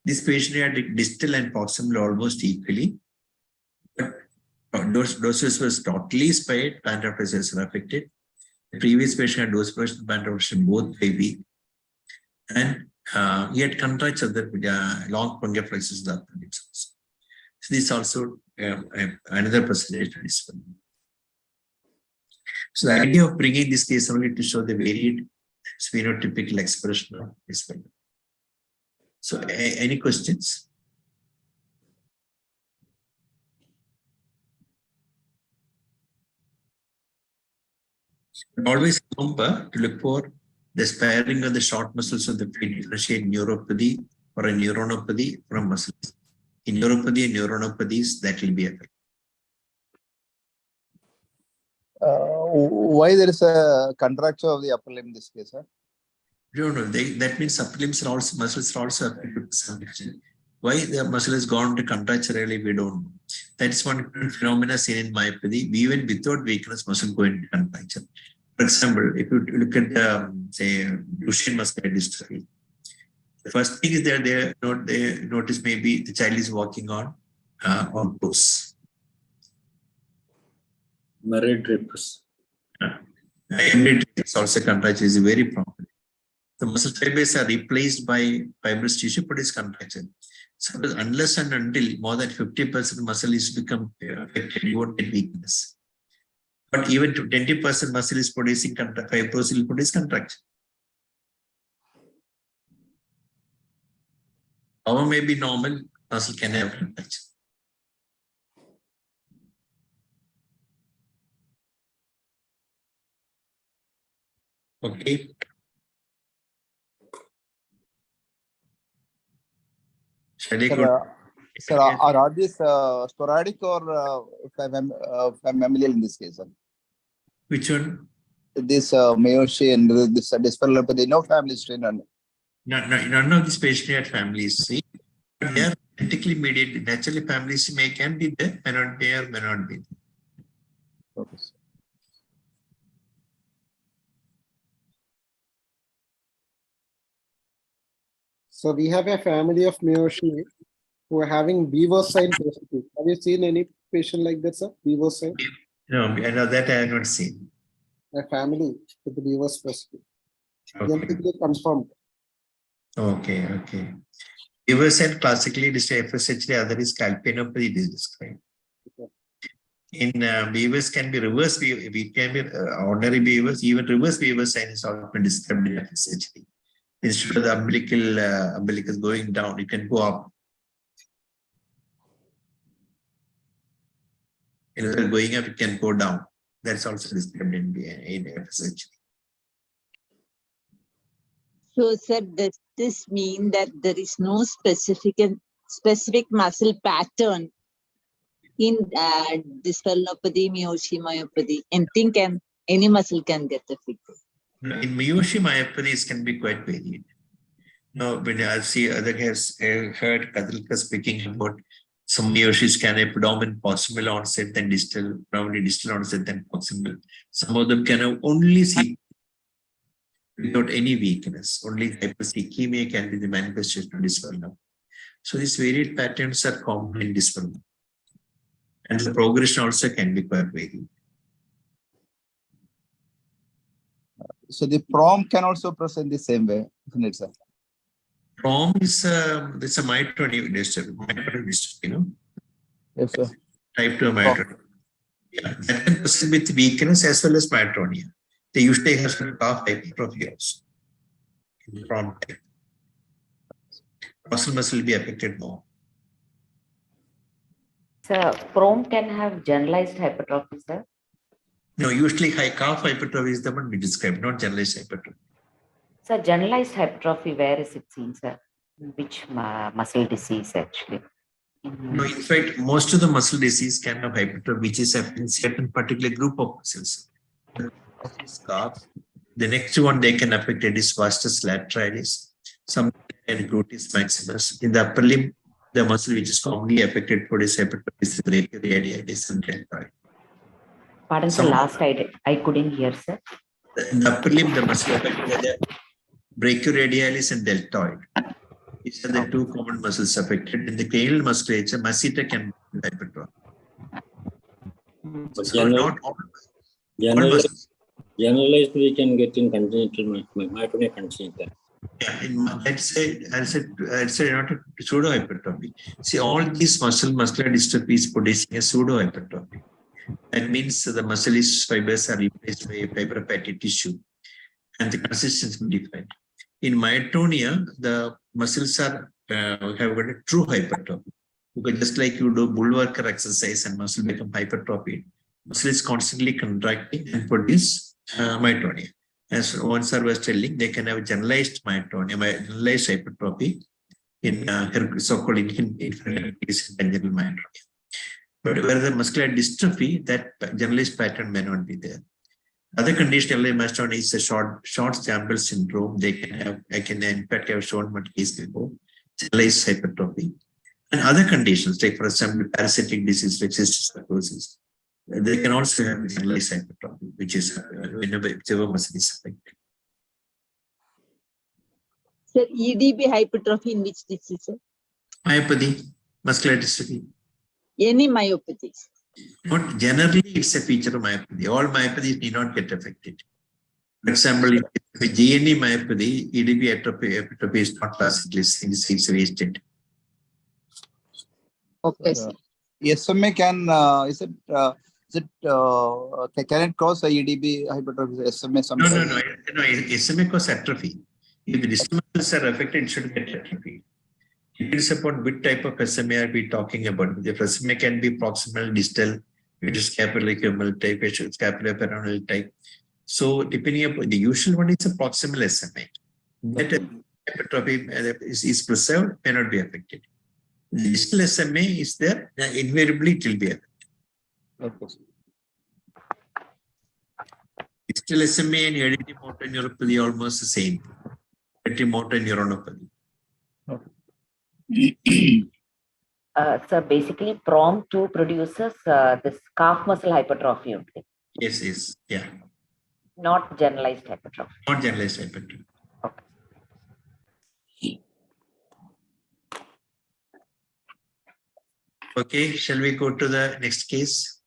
This patient had distal and proximal almost equally, but doses was totally spared, plantar fascias were affected. The previous patient had dose and plantar fascia both very weak, and he had contracture of the long fungal flexus of the upper lips. So this also another presentation is. So the idea of bringing this case only to show the varied phenotypical expression of this one. So any questions? Always remember to look for the sparing of the short muscles of the feet, differentiate neuropathy or a neuronopathy from muscles. In neuropathy and neuronopathies, that will be affected. Why there is a contracture of the upper limb in this case, sir? No, that means upper limbs are also, muscles are also affected to some extent. Why the muscle has gone to contracture really, we don't know. That is one phenomena seen in myopathy. Even without weakness, muscle going to contracture. For example, if you look at the, say, Duchenne muscular dystrophy, the first thing is that they notice maybe the child is walking on toes. Murray drips. It's also contracture is very prominent. The muscle fibers are replaced by fibrous tissue, but it's contracture. So unless and until more than 50% muscle is become affected, you won't get weakness. But even to 20% muscle is producing fibrosis will produce contraction. Power may be normal, muscle can have contraction. Okay. Sir, are these sporadic or familial in this case? Sir? Which one? This Meiosis and this dysparallelopathy, no family strain. None of these patients had families. See, but they are genetically mediated. Naturally, families can be there, may not be there, may not be there. Okay. So we have a family of Meiosis who are having Beaver sign positive. Have you seen any patient like that, sir? Beaver sign? No, I know that I have not seen. A family with the Beaver positive. Okay. Genetically confirmed. Okay. Beaver said classically it is FSH, the other is calpainopathy described. Okay. In beavers can be reverse, we can be ordinary beavers, even reverse beaver sign is often described in FSH. Instead of the umbilicus going down, it can go up. Instead of going up, it can go down. That's also described in FSH. So, sir, does this mean that there is no specific muscle pattern in dysparallelopathy, Meiosis myopathy? Any muscle can get affected. In Meiosis myopathies can be quite varied. Now, when I see other has heard Kadalka speaking about some Meiosis can have predominant proximal onset than distal, probably distal onset than proximal. Some of them can have only see. without any weakness. Only hypercemia can be the manifestation of dysphoria. So these varied patterns are common in dysphoria. And the progression also can be quite varied. So the PROM can also present the same way, isn't it, sir? PROM is it's a myotonia dystrophy, you know. Yes, sir. Type 2 myotonia. Yeah, that can present with weakness as well as myotonia. They usually have some calf hypertrophy also. In PROM type. Muscle will be affected more. So, PROM can have generalized hypertrophy, sir? No, usually high calf hypertrophy is the one we described, not generalized hypertrophy. So, generalized hypertrophy, where is it seen, sir? Which muscle disease actually? No, in fact, most of the muscle disease can have hypertrophy, which is in certain particular group of muscles. Calf. The next one they can affect it is vastus lateralis, some gluteus maximus. In the upper limb, the muscle which is commonly affected for this hypertrophy is the brachioradialis and deltoid. Pardon, sir, last I couldn't hear, sir. In the upper limb, the muscle affected by the brachioradialis and deltoid. These are the two common muscles affected. In the cranial musculature, masseter can be hypertrophy. So not all muscles. Generalized we can get in congenital myotonia congenital. Yeah, I'd say not a pseudo hypertrophy. See, all these muscular dystrophies producing a pseudo hypertrophy. That means the muscle fibers are replaced by a fibrofatty tissue, and the consistency is different. In myotonia, the muscles are have got a true hypertrophy. Because just like you do bull worker exercise and muscle become hypertrophy, muscle is constantly contracting and produce myotonia. As one sir was telling, they can have generalized myotonia, generalized hypertrophy in so-called infantile congenital myotonia. But where the muscular dystrophy, that generalized pattern may not be there. Other condition, generalized myotonia is a short-stamped syndrome. They can have, in fact, I have shown one case before, generalized hypertrophy. And other conditions, like for example, parasitic disease like cystic fibrosis, they can also have generalized hypertrophy, which is whichever muscle is affected. Sir, EDB hypertrophy in which disease, sir? Myopathy, muscular dystrophy. Any myopathies? Not generally, it's a feature of myopathy. All myopathies need not get affected. For example, if GNE myopathy, EDB hypertrophy is not classically it's wasted. Okay, sir. SMA can can it cause a EDB hypertrophy? SMA sometimes? No. SMA cause atrophy. If the distal muscles are affected, it should get atrophy. It depends upon which type of SMA are we talking about. The SMA can be proximal, distal, which is scapulohumeral type, which is scapuloperoneal type. So depending upon the usual one is a proximal SMA. That hypertrophy is preserved, may not be affected. The distal SMA is there, invariably it will be affected. Okay. Distal SMA and hereditary motor neuropathy are almost the same. Hereditary motor neuronopathy. So basically, PROM2 produces this calf muscle hypertrophy only. Yes, yeah. Not generalized hypertrophy. Not generalized hypertrophy. Okay, shall we go to the next case?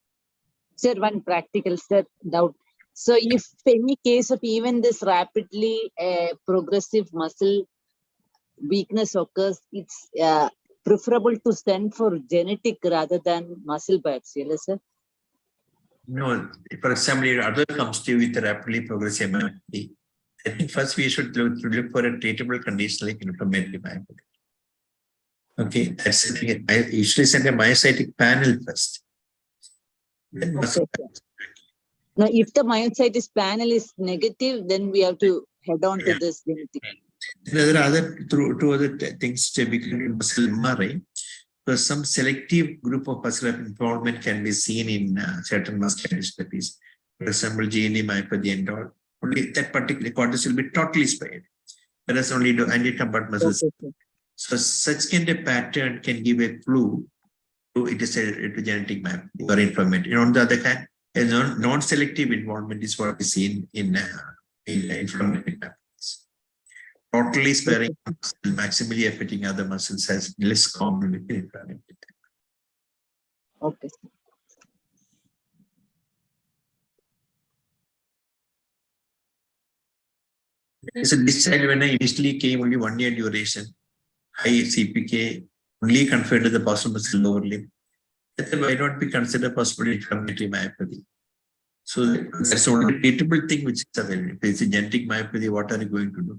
Sir, one practical doubt. So if any case of even this rapidly progressive muscle weakness occurs, it's preferable to send for genetic rather than muscle biopsy, yes, sir? No, for example, your other comes to you with a rapidly progressive myopathy. I think first we should look for a treatable condition like inflammatory myopathy. Okay, that's it. I usually send a myocytic panel first. Then muscle biopsy. Now, if the myocytis panel is negative, then we have to head on to this genetic. There are two other things to be in muscle MRI. Because some selective group of muscular involvement can be seen in certain muscular dystrophies. For example, GNE myopathy and all. Only that particular cortex will be totally spared. Whereas only the anti-combat muscles. Okay. So such kind of pattern can give a clue to it is a genetic myopathy or inflammatory. And on the other hand, a non-selective involvement is what we see in inflammatory myopathies. Totally sparing muscle, maximally affecting other muscles has less common with inflammatory. Okay. So this child, when I initially came, only 1 year duration, high CPK, only confined to the possible muscle lower limb. Then why not be considered possible inflammatory myopathy? So that's only treatable thing which is available. If it's a genetic myopathy, what are you going to do?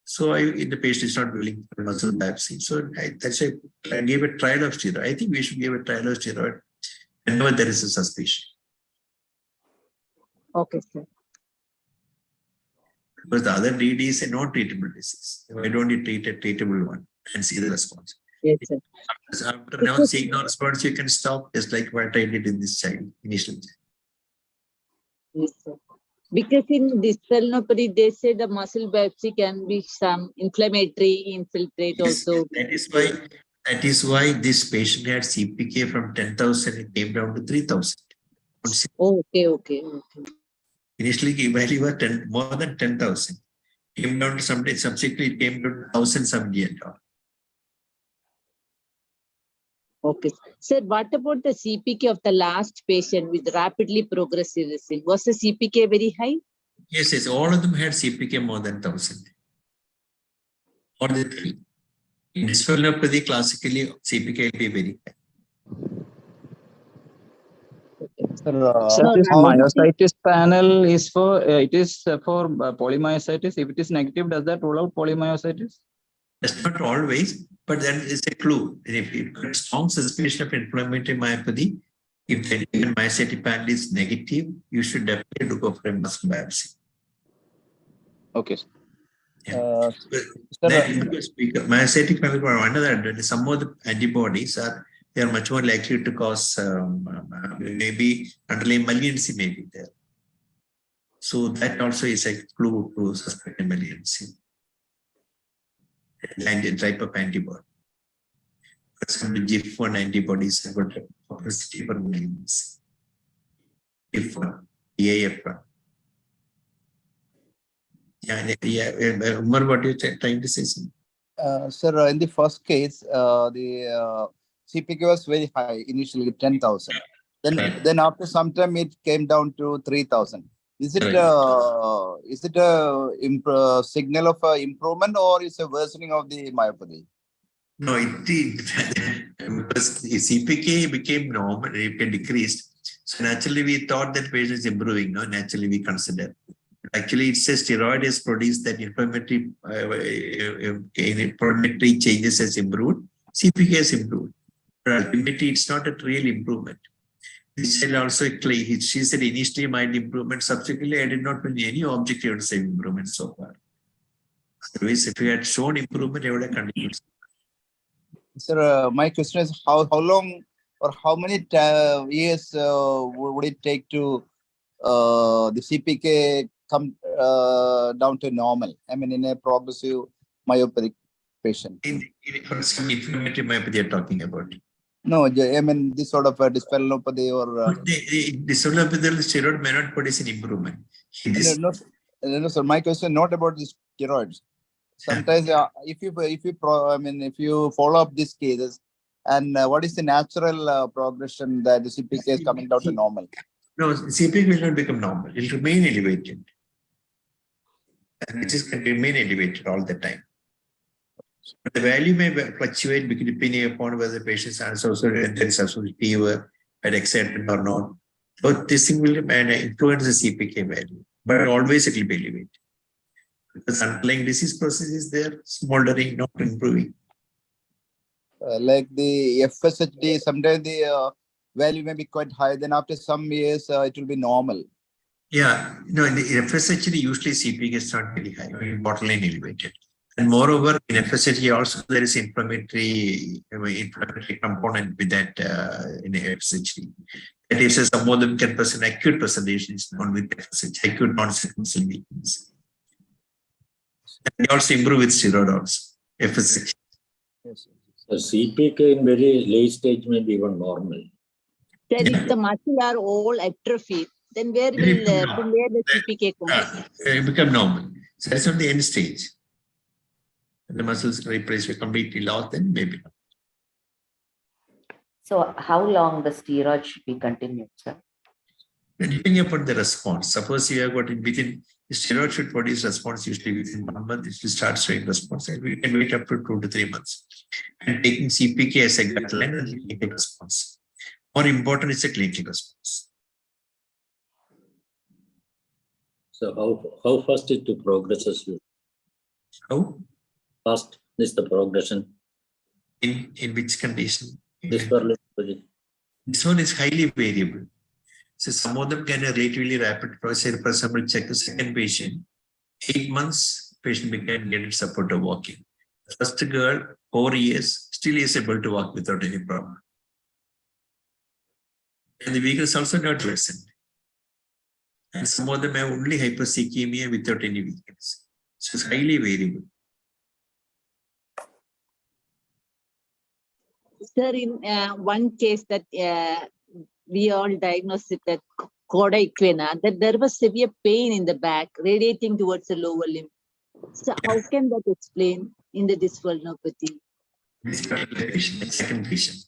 So the patient is not willing for muscle biopsy. So that's why I gave a trial of steroid. I think we should give a trial of steroid whenever there is a suspicion. Okay, sir. Because the other DD is a non-treatable disease. Why don't you treat a treatable one and see the response? Yes, sir. After now seeing no response, you can stop, just like what I did in this child initially. Yes, sir. Because in dysplaiopathy, they say the muscle biopsy can be some inflammatory infiltrate Yes, also. that is why this patient had CPK from 10,000, it came down to 3,000. Oh, okay. Initially, value was more than 10,000. Came down to something, subsequently it came to 1,070 and all. Okay. Sir, what about the CPK of the last patient with rapidly progressive disease? Was the CPK very high? Yes, all of them had CPK more than 1,000. Or the three. In dysplaiopathy, classically, CPK will be very high. So this myositis panel is for polymyositis. If it is negative, does that rule out polymyositis? That's not always, but then it's a clue. If you have strong suspicion of inflammatory myopathy, if the myositis panel is negative, you should definitely go for a muscle biopsy. Okay. Myositis panel, another, some of the antibodies they are much more likely to cause maybe underlying malignancy may be there. So that also is a clue to suspect malignancy. And type of antibody. Some GIF1 antibodies have got a propensity for malignancy. GIF1, EAF1. Yeah. Umar, what are you trying to say? Sir, in the first case, the CPK was very high, initially 10,000. Then after some time, it came down to 3,000. Is it a signal of improvement or is a worsening of the myopathy? No, it did. Because the CPK became normal, it decreased. So naturally, we thought that patient is improving. No, naturally we consider. Actually, it says steroid has produced that inflammatory changes has improved. CPK has improved. But ultimately, it's not a real improvement. This child also, she said initially mild improvement. Subsequently, I did not find any objective to say improvement so far. Otherwise, if you had shown improvement, I would have continued. Sir, my question is how long or how many years would it take to the CPK come down to normal? I mean, in a progressive myopathic patient. For some inflammatory myopathy you're talking about. No, I mean this sort of dysplaiopathy or dysplaiopathy, steroid may not produce an improvement. No, sir. My question not about the steroids. Sometimes, if you follow up these cases, and what is the natural progression that the CPK is coming down to normal? No, CPK will not become normal. It will remain elevated. And it can remain elevated all the time. But the value may fluctuate depending upon whether the patient is associated with fever, excited or not. But this thing will influence the CPK value, but always it will be elevated. Because underlying disease process is there, smoldering, not improving. Like the FSHD, sometimes the value may be quite high. Then after some years, it will be normal. Yeah, no, in the FSHD, usually CPK is not very high, borderline elevated. And moreover, in FSHD also there is inflammatory component with that in FSHD. That is, some of them can present acute presentations known with FSHD, acute onset muscle weakness. And they also improve with steroid also, FSHD. So CPK in very late stage may be even normal. That if the muscle are all atrophied, Then where Then it will, become from normal. where the CPK comes? It become normal. So that's on the end stage. When the muscles replace completely lost, then maybe. So how long the steroid should be continued, sir? Depending upon the response. Suppose you have got it within, the steroid should produce response usually within 1 month. It will start showing response, and we can wait up to 2 to 3 months. And taking CPK as a guideline and clinical response. More important is the clinical response. So how fast it progresses? How? Fast is the progression. In which condition? This one is highly variable. So some of them can have relatively rapid process. For example, check the second patient. 8 months, patient began getting support of walking. The first girl, 4 years, still is able to walk without any problem. And the weakness also not worsened. And some of them have only hypercemia without any weakness. So it's highly variable. Sir, in one case that we all diagnosed it at cauda equina, that there was severe pain in the back, radiating towards the lower limb. So how can that explain in the dysphulnopathy? This particular patient, the second patient.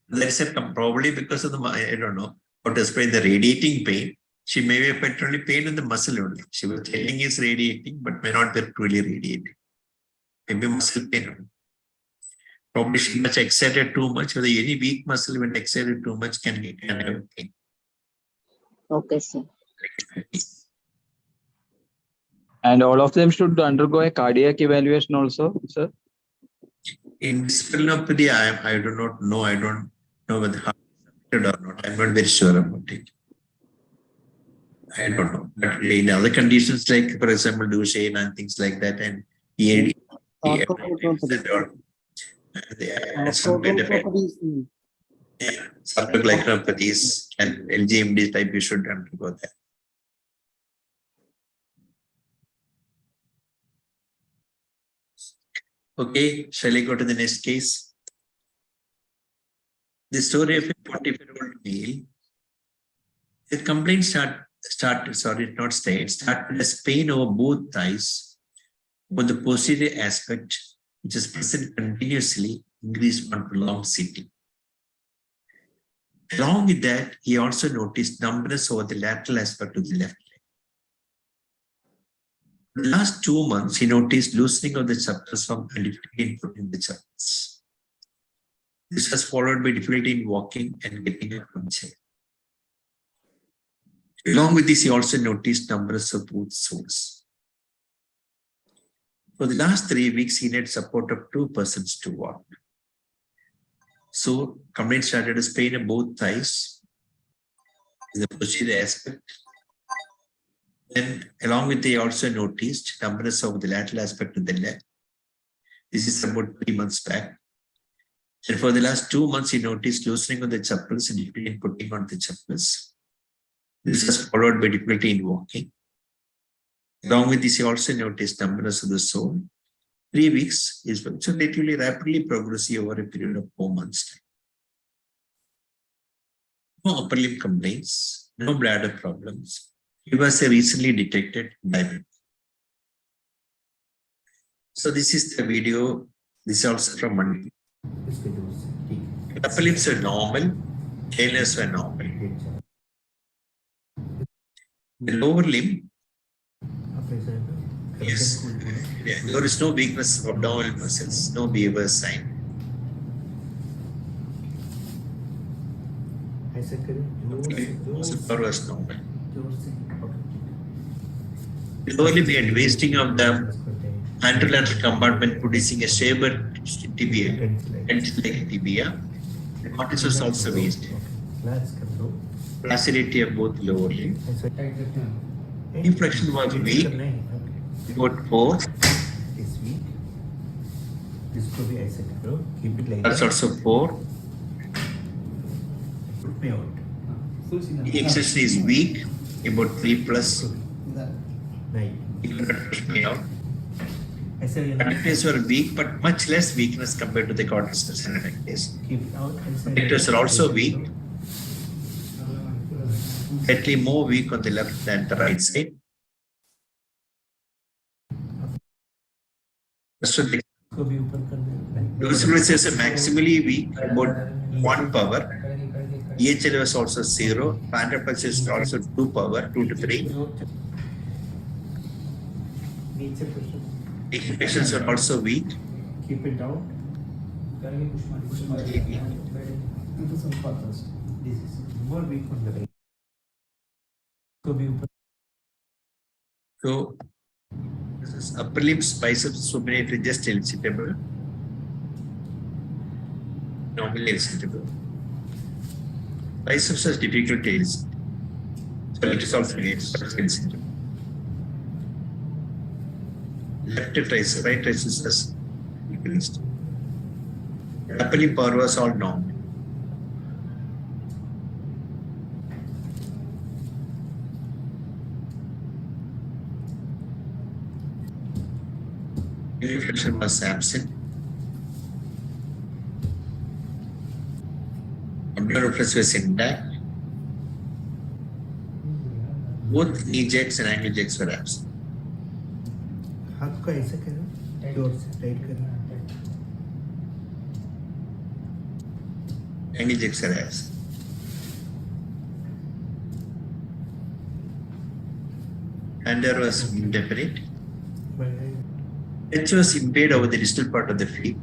That's probably because of the, I don't know, how to explain the radiating pain. She may be affected only pain in the muscle only. She was telling is radiating, but may not be truly radiating. Maybe muscle pain only. Probably she much excited too much, or any weak muscle when excited too much can have pain. Okay, sir. And all of them should undergo a cardiac evaluation also, sir? In dysphulnopathy, I do not know. I don't know whether heart is affected or not. I'm not very sure about it. I don't know. But in other conditions, like for example, Duchenne and things like that, and EAD, sarcoglycanopathies and LGMD type, you should undergo that. Okay, shall I go to the next case? The story of a 44-year-old male. The complaint started as pain over both thighs, but the posterior aspect, which is present continuously, increased on prolonged sitting. Along with that, he also noticed numbness over the lateral aspect of the left leg. In the last 2 months, he noticed loosening of the chapters from difficulty in putting the chapters. This was followed by difficulty in walking and getting up from chair. Along with this, he also noticed numbness of both soles. For the last 3 weeks, he needed support of 2 persons to walk. So, complaint started as pain in both thighs, in the posterior aspect. Then, along with they also noticed numbness of the lateral aspect of the leg. This is about 3 months back. And for the last 2 months, he noticed loosening of the chappals and difficulty in putting on the chappals. This was followed by difficulty in walking. Along with this, he also noticed numbness of the sole. 3 weeks is relatively rapidly progressive over a period of 4 months. No upper limb complaints, no bladder problems. He was a recently detected diabetic. So this is the video. This is also from Monday. Upper limbs were normal, tailors were normal. The lower limb, yes, there is no weakness of abdominal muscles, no beaver sign. Muscle power was normal. The lower limb had wasting of the anterolateral compartment producing a shapered tibia, like tibia. The cortex was also wasted. Placidity of both lower limb. Inflection was weak. About 4. That's also 4. The extension is weak, about 3 plus. You cannot push me out. Adductors were weak, but much less weakness compared to the cortices and adductors. Adductors are also weak. slightly more weak on the left than the right side. So the Luciferase is maximally weak, about 1 power. EHL was also 0. Pandraplex is also 2 power, 2 to 3. The patients are also weak. Keep it down. This is more weak on the right. So this is upper limbs, biceps, supinator just elicitable. Normally elicitable. Biceps has difficult to elicit. So it is also elicitable. Left tricep, right tricep has increased. Upper limb power was all normal. Flexion was absent. Abdominal press was intact. Both knee jacks and ankle jacks were absent. हाथ को ऐसे करो, जोर से tight करो. Ankle jacks are absent. And there was indefinite. It was impaired over the distal part of the feet,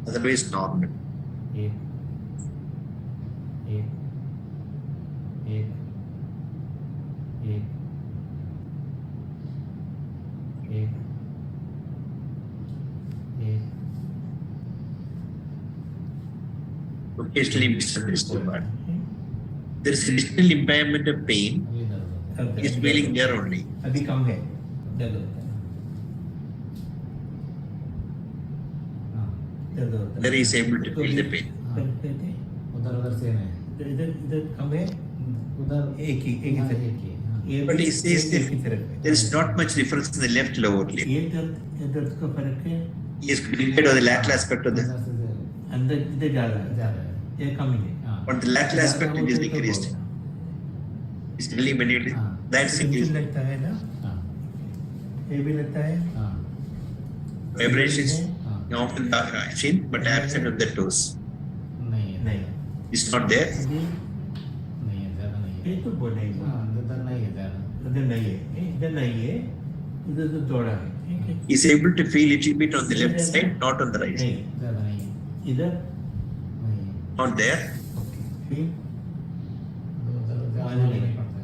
otherwise normal. Occasionally missed the distal part. There is a distal impairment of pain. He is feeling there only. अभी कम है. There he is able to feel the pain. But he says that there is not much difference in the left lower limb. He is impaired on the lateral aspect of the. On the lateral aspect, it is decreased. It's eliminated. That's increased. Vibrations often seen but absent of the toes. It's not there. He's able to feel a little bit on the left side, not on the right side. Not there.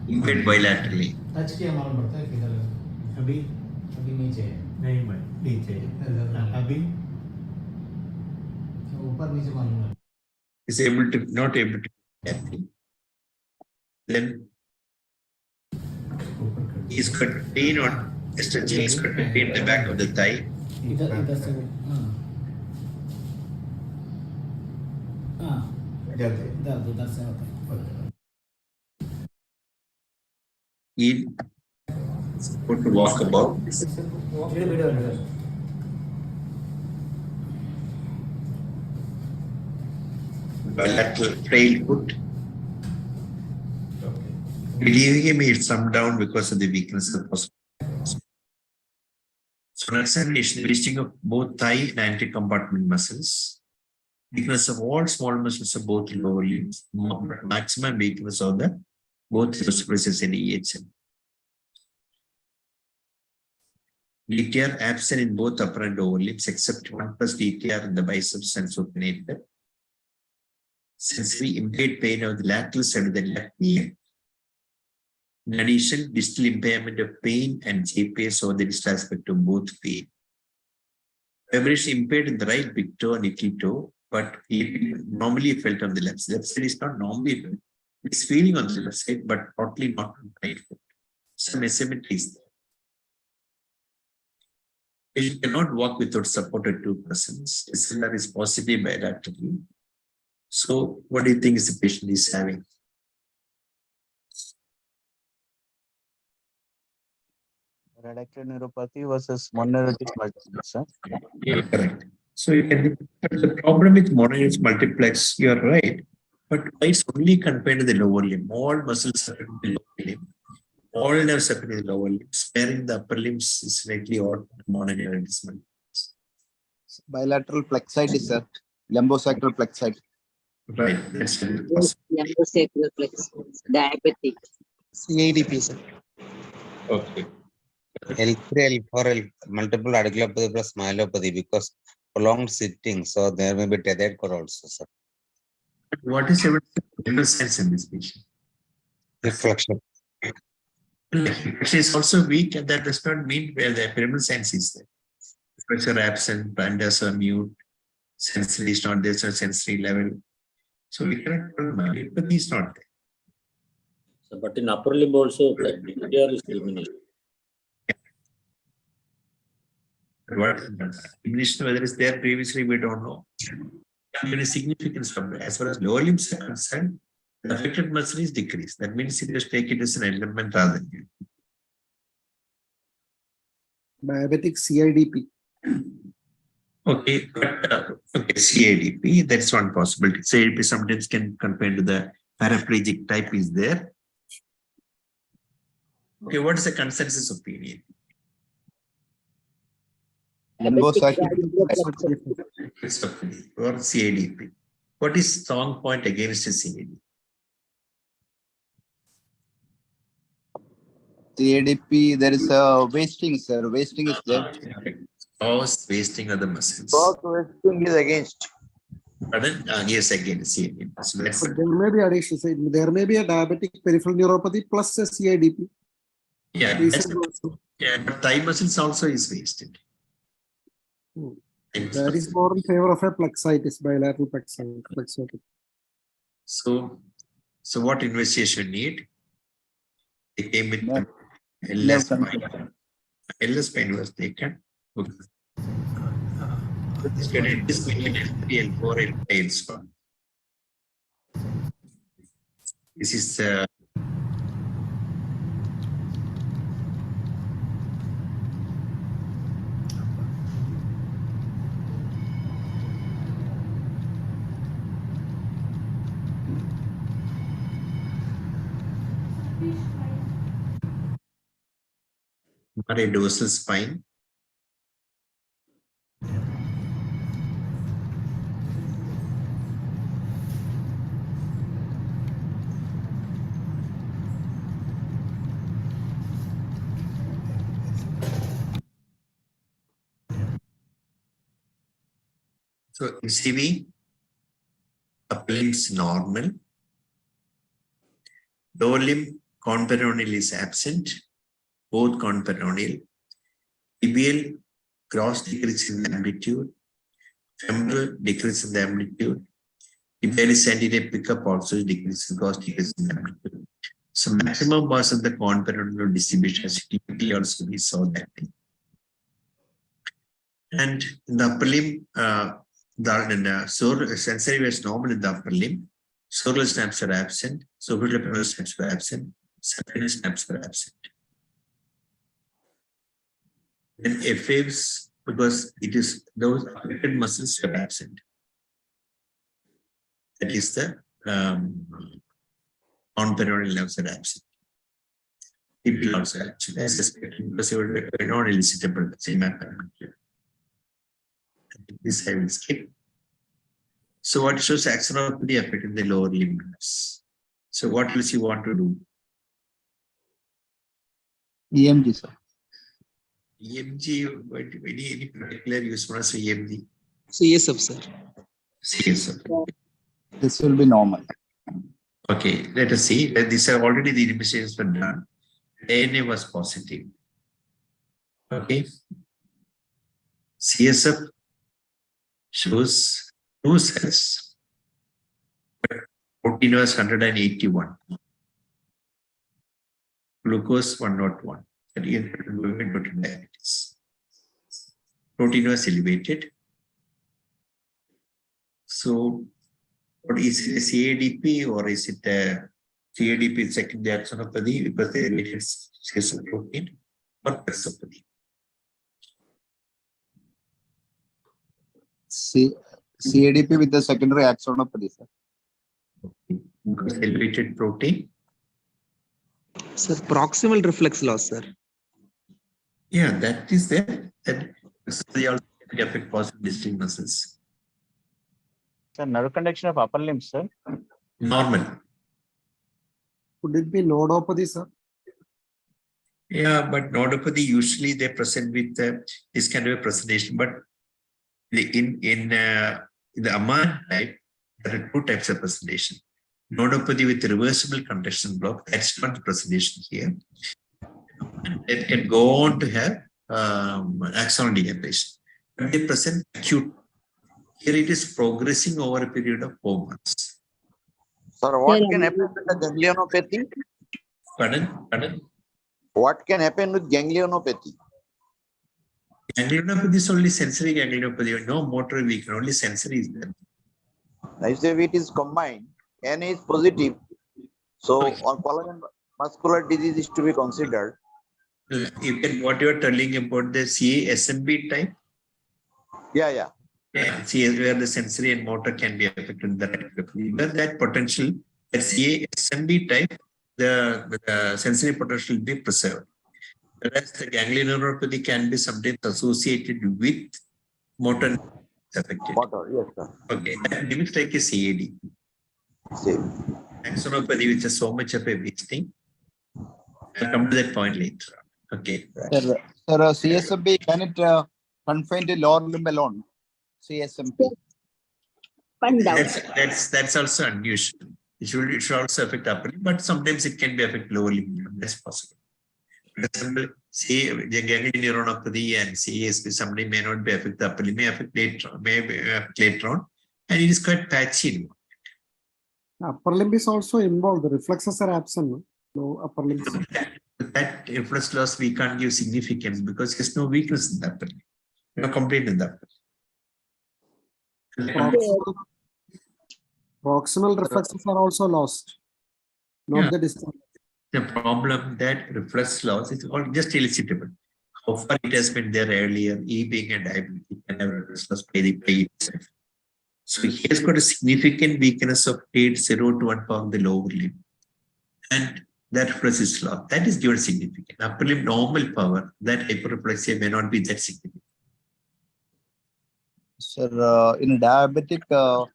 Impaired bilaterally. Is able to not able to then he's got pain on stretching, he's got pain in the back of the thigh. He put to walk about. Bilateral frail foot. Relieving him, it's come down because of the weakness of the posture. So, an examination, listing of both thigh and anterior compartment muscles, weakness of all small muscles of both lower limbs, maximum weakness of the both vertebrae and EHM. DTR absent in both upper and lower limbs except 1+ DTR in the biceps and supinator. Sensory impaired pain of the lateral side of the left leg. In addition, distal impairment of pain and JPS over the distal aspect of both feet. Vibration impaired in the right big toe and little toe, but normally felt on the left side. Left side is not normally felt. It's feeling on the left side, but totally not on the right foot. Some asymmetry is there. You cannot walk without support of 2 persons. SLR is possibly bilaterally. So, what do you think is the patient is having? Reductive neuropathy versus mononeuritis multiplex. Yeah, correct. So, you can the problem with mononeuritis multiplex, you are right. But why it's only confined to the lower limb? All muscles are in the lower limb. All nerves are in the lower limb. Sparing the upper limbs is slightly odd mononeuralism. Bilateral plexite, sir. Lumbosacral plexite. Right. That's possible. Lumbosacral plexus, diabetic. CIDP, sir. Okay. L3, L4, multiple radiculopathy plus myelopathy because prolonged sitting. So there may be tethered cord also, sir. What is evidence sense in this patient? Reflection. She is also weak, and that does not mean where the pyramidal sense is there. Pressure absent, pandas are mute, sensory is not there, so sensory level. So we cannot tell myelopathy is not there. So, but in upper limb also, the DDR is diminished. What diminished, whether it's there previously, we don't know. There is significance from as far as lower limbs are concerned, the affected muscle is decreased. That means it is take it as an element rather than Diabetic CIDP. okay, but okay, CADP, that's one possibility. CADP sometimes can compare to the paraplegic type is there. Okay, what is the consensus opinion? Lumbosacral Or CADP. What is strong point against the CADP? CADP, there is a wasting, sir. Wasting is there. Cause wasting of the muscles. Cross wasting is against. Pardon? Yes, again, CADP. So that's But there may be additional, there may be a diabetic peripheral neuropathy plus a CIDP. yeah, yeah, but thigh muscles also is wasted. That is more in favor of a plexitis, bilateral plexite. So what investigation need? They came with LS spine. LS spine was taken. Studied this between L3, L4, L5 spine. This is not a dorsal spine. So ECV, upper limbs normal. Lower limb conperoneal is absent, both conperoneal. Tibial cross decrease in the amplitude, femoral decrease in the amplitude. Tibialis anterior pickup also decrease in cross decrease in the amplitude. So maximum was of the conperoneal distribution as typically also we saw that thing. And in the upper limb, the sensory was normal in the upper limb. Solar snaps are absent, supralepineal snaps were absent, saphenous snaps were absent. Then FAs, because it is those affected muscles were absent. That is the conperoneal nerves are absent. People also absent, as expected, because they were not elicitable, same happened. This I will skip. So what shows axonopathy affecting the lower limb nerves? So what else you want to do? EMG, sir. EMG, any particular usefulness for EMG? CSF, sir. CSF. This will be normal. Okay, let us see. These are already the investigations were done. ANA was positive. Okay. CSF shows 2 cells. Protein was 181. Glucose 101. Diabetes. Protein was elevated. So, what is it, a CADP or is it a CADP secondary axonopathy because they elevated CSF protein or pressopathy? CADP with the secondary axonopathy, sir. because elevated protein. Sir, proximal reflex loss, sir. Yeah, that is there. That they also can affect positive distinct muscles. Sir, nerve conduction of upper limb, sir. Normal. Could it be nodopathy, sir? Yeah, but nodopathy usually they present with this kind of a presentation. But in the Amman type, there are two types of presentation. Nodopathy with reversible conduction block. That's not the presentation here. It can go on to have axonal degeneration. But they present acute. Here it is progressing over a period of 4 months. Sir, what can happen with the ganglionopathy? Pardon? What can happen with ganglionopathy? Ganglionopathy is only sensory ganglionopathy, no motor weakening, only sensory is there. If it is combined, N is positive. So on colon muscular disease is to be considered. You can, what you are telling about the CA-SMB type? Yeah. See, where the sensory and motor can be affected. That potential, the CA-SMB type, the sensory potential will be preserved. Whereas the ganglionopathy can be sometimes associated with motor affected. Motor, yes, sir. Okay, that looks like a CAD. Same. Axonopathy, which is so much of a big thing. I'll come to that point later. Okay. Sir, CSMP, can it confine to lower limb alone? CSMP. That's also unusual. It should also affect upper limb, but sometimes it can be affect lower limb. That's possible. For example, say the ganglion neuronopathy and CASP, somebody may not be affect the upper limb, may affect later on, and it is quite patchy. Upper limb is also involved. The reflexes are absent. No upper limb. That reflex loss we can't give significance because there's no weakness in the upper limb. No complaint in the upper limb. Proximal reflexes are also lost. Not the distal. The problem that reflex loss is all just elicitable. How far it has been there earlier, E being a diabetic and have reflex loss by itself. So he has got a significant weakness of 0 to 1 pound the lower limb. And that reflex is lost. That is given significant. Upper limb normal power, that hyperreflexia may not be that significant. Sir, in diabetic, the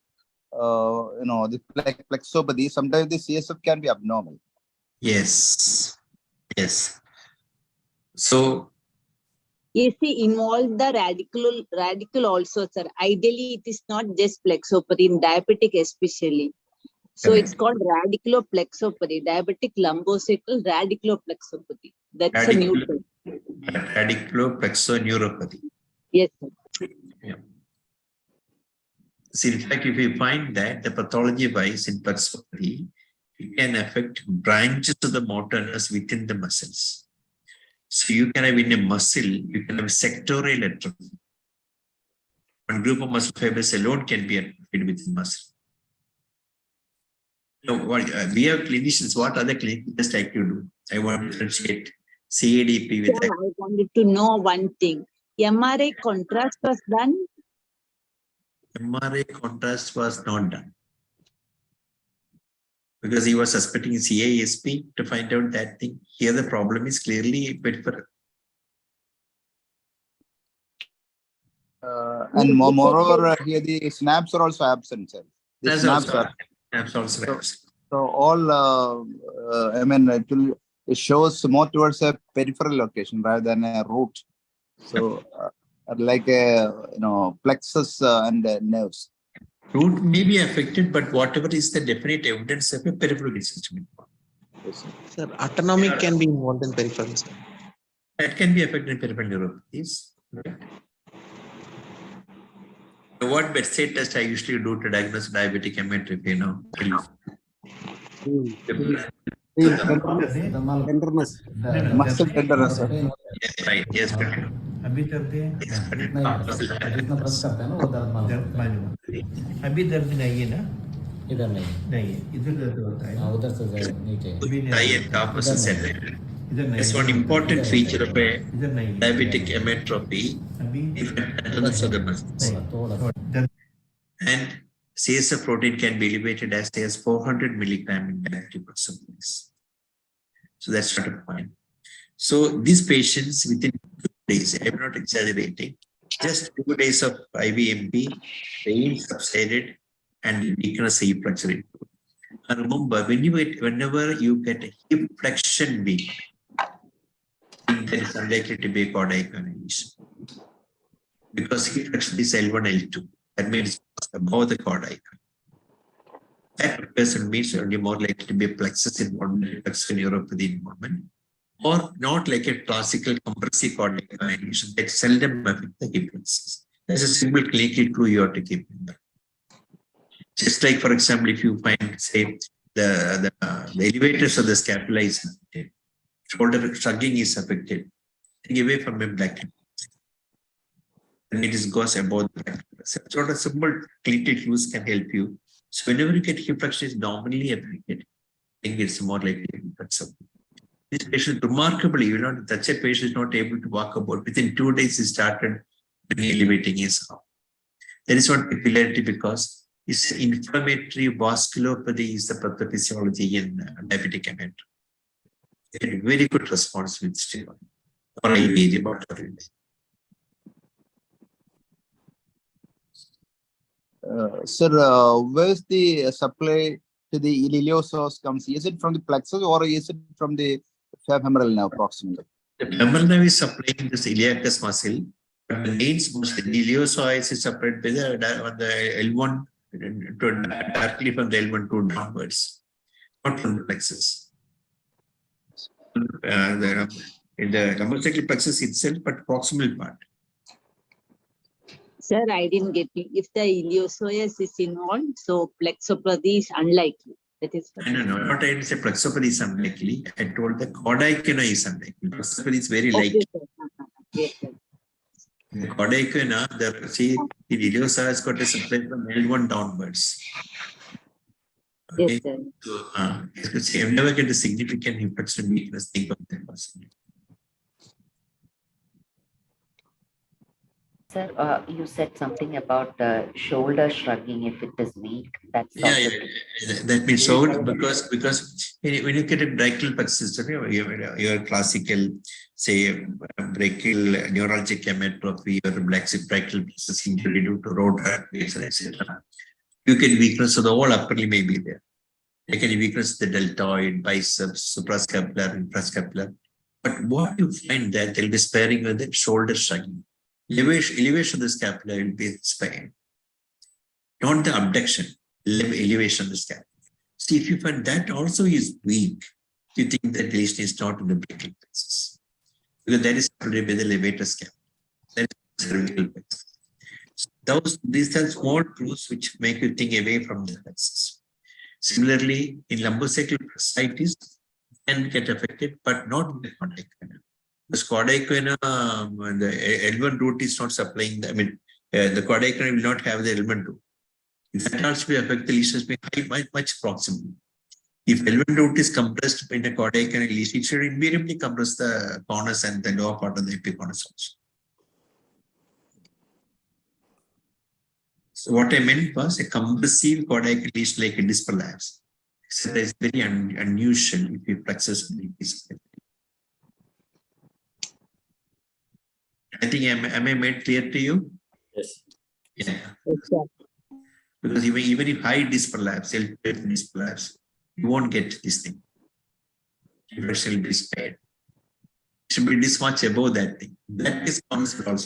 plexopathy, sometimes the CSF can be abnormal. Yes. So involve the radical also, sir. Ideally, it is not just plexopathy in diabetic especially. So it's called radiculoplexopathy, diabetic lumbosacral radiculoplexopathy. That's a new term. Radiculoplexoneuropathy. Yes, sir. Yeah. So in fact, if you find that the pathology wise in plexopathy, it can affect branches of the motor nerves within the muscles. So you can have in a muscle, you can have sectorial atrophy. One group of muscle fibers alone can be atrophied within muscle. So we have clinicians, what other clinicians just like you do? I want to differentiate CADP with that. I wanted to know one thing. MRI contrast was done? MRI contrast was not done. Because he was suspecting CASP to find out that thing. Here the problem is clearly peripheral. And moreover, here the snaps are also absent, sir. The snaps also, are absent. So all, it shows more towards a peripheral location rather than a root. So like a, plexus and nerves. Root may be affected, but whatever is the definite evidence of a peripheral system. Yes, sir, autonomic can be involved in peripheral. Sir. That can be affected in peripheral neuropathies. Right? So what bedside test I usually do to diagnose diabetic hypertrophy, Tenderness. Muscle tenderness. Yes, right. Yes, correct. अभी दर्द नहीं है ना इधर नहीं है इधर दर्द होता है उधर से That's one important feature of a diabetic hypertrophy. Tenderness of the muscles. And CSF protein can be elevated as high as 400 milligram in diabetic percent. So that's not a point. So these patients within 2 days, I'm not exaggerating, just 2 days of IVMP, pain subsided and weakness reflex rate. And remember, whenever you get a hip flexion weak, there is unlikely to be a cardiac condition. Because hip flexion is L1, L2. That means above the cardiac. That person means only more likely to be a plexus involvement, plexus neuropathy involvement, or not like a classical compressive cardiac condition that seldom affect the hip flexors. That's a simple clinical clue you have to keep in mind. Just like, for example, if you find, say, the elevators of the scapula is affected, shoulder shrugging is affected, take away from a black. And it goes above the black. Sort of simple clinical clues can help you. So whenever you get hip flexion is normally affected, I think it's more likely to be something. This patient, remarkably, that's a patient is not able to walk about. Within 2 days, he started elevating his arm. There is one peculiarity because it's inflammatory vasculopathy is the pathophysiology in diabetic ametrop. Very good response with steroid or IVG, whatever it is. Sir, where's the supply to the iliopsoas comes? Is it from the plexus or is it from the femoral nerve proximally? The femoral nerve is supplying this iliacus muscle, but the main source, the iliopsoas is supplied by the L1 directly from the L1 to downwards, not from the plexus. In the lumbosacral plexus itself, but proximal part. Sir, I didn't get you. If the iliopsoas is involved, so plexopathy is unlikely. That is. No, not I didn't say plexopathy is unlikely. I told the caudicina is unlikely. Plexopathy is very likely. Yes, sir. The caudicina, the iliopsoas has got a supply from L1 downwards. Okay. Yes, sir. So, I've never get a significant infection weakness. Think of that possibly. Sir, you said something about shoulder shrugging if it is weak. That's Yeah. That means shoulder because when you get a brachial plexus, your classical, say, brachial neurologic ametrophy or brachial plexus injury due to road traffic, etc. You get weakness of the whole upper limb may be there. You can weakness of the deltoid, biceps, suprascapular, infrascapular. But what you find that they'll be sparing with the shoulder shrugging. Elevation of the scapula will be spared. Not the abduction, elevation of the scapula. See, if you find that also is weak, you think that lesion is not in the brachial plexus. Because that is already with the levator scapula. That is cervical plexus. So these are small clues which make you think away from the plexus. Similarly, in lumbosacral bursitis, can get affected, but not in the caudicina. Because caudicina, the L1 root is not supplying, the caudicina will not have the L1 root. If that also will affect the lesions, be much proximal. If L1 root is compressed in the caudicina lesion, it should invariably compress the conus and the lower part of the epiconus also. So what I meant was a compressive caudicina lesion like a disc prolapse. So that is very unusual if you plexus is. I think am I made clear to you? Yes. Yeah. Because even if high disc prolapse, disc prolapse, you won't get this thing. Infection will be spared. It should be this much above that thing. That is also.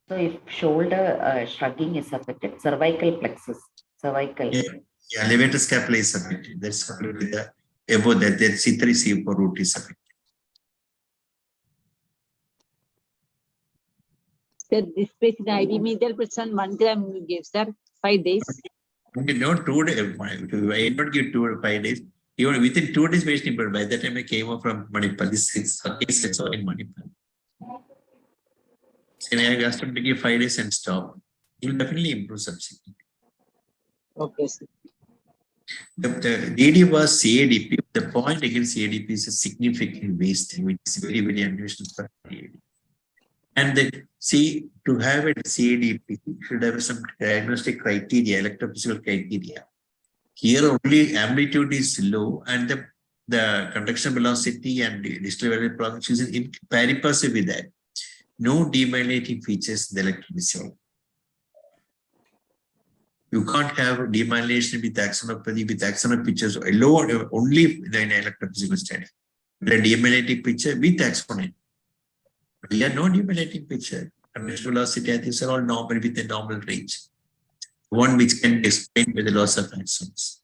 So if shoulder shrugging is affected, cervical plexus, cervical. Yeah, levator scapula is affected. That's above that. That C3, C4 root is affected. Sir, this patient IV medial percent 1 gram you gave, sir, 5 days. Okay, not 2 days. I not give 2 or 5 days. Even within 2 days, patient, but by that time I came up from Manipal. This is a case that's all in Manipal. And I asked him to give 5 days and stop. He will definitely improve subsequently. Okay, sir. The idea was CADP. The point against CADP is a significant wasting, which is very, very unusual for CADP. And to have a CADP, should have some diagnostic criteria, electrophysical criteria. Here only amplitude is low and the conduction velocity and the distal velocity is in pari passu with that. No demyelinating features in the electrophysiology. You can't have demyelination with axonopathy, with axonal pictures alone, only in an electrophysical study. The demyelinating picture with axonal. We are no demyelinating picture. Conduction velocity, these are all normal with a normal range. One which can be explained by the loss of axons.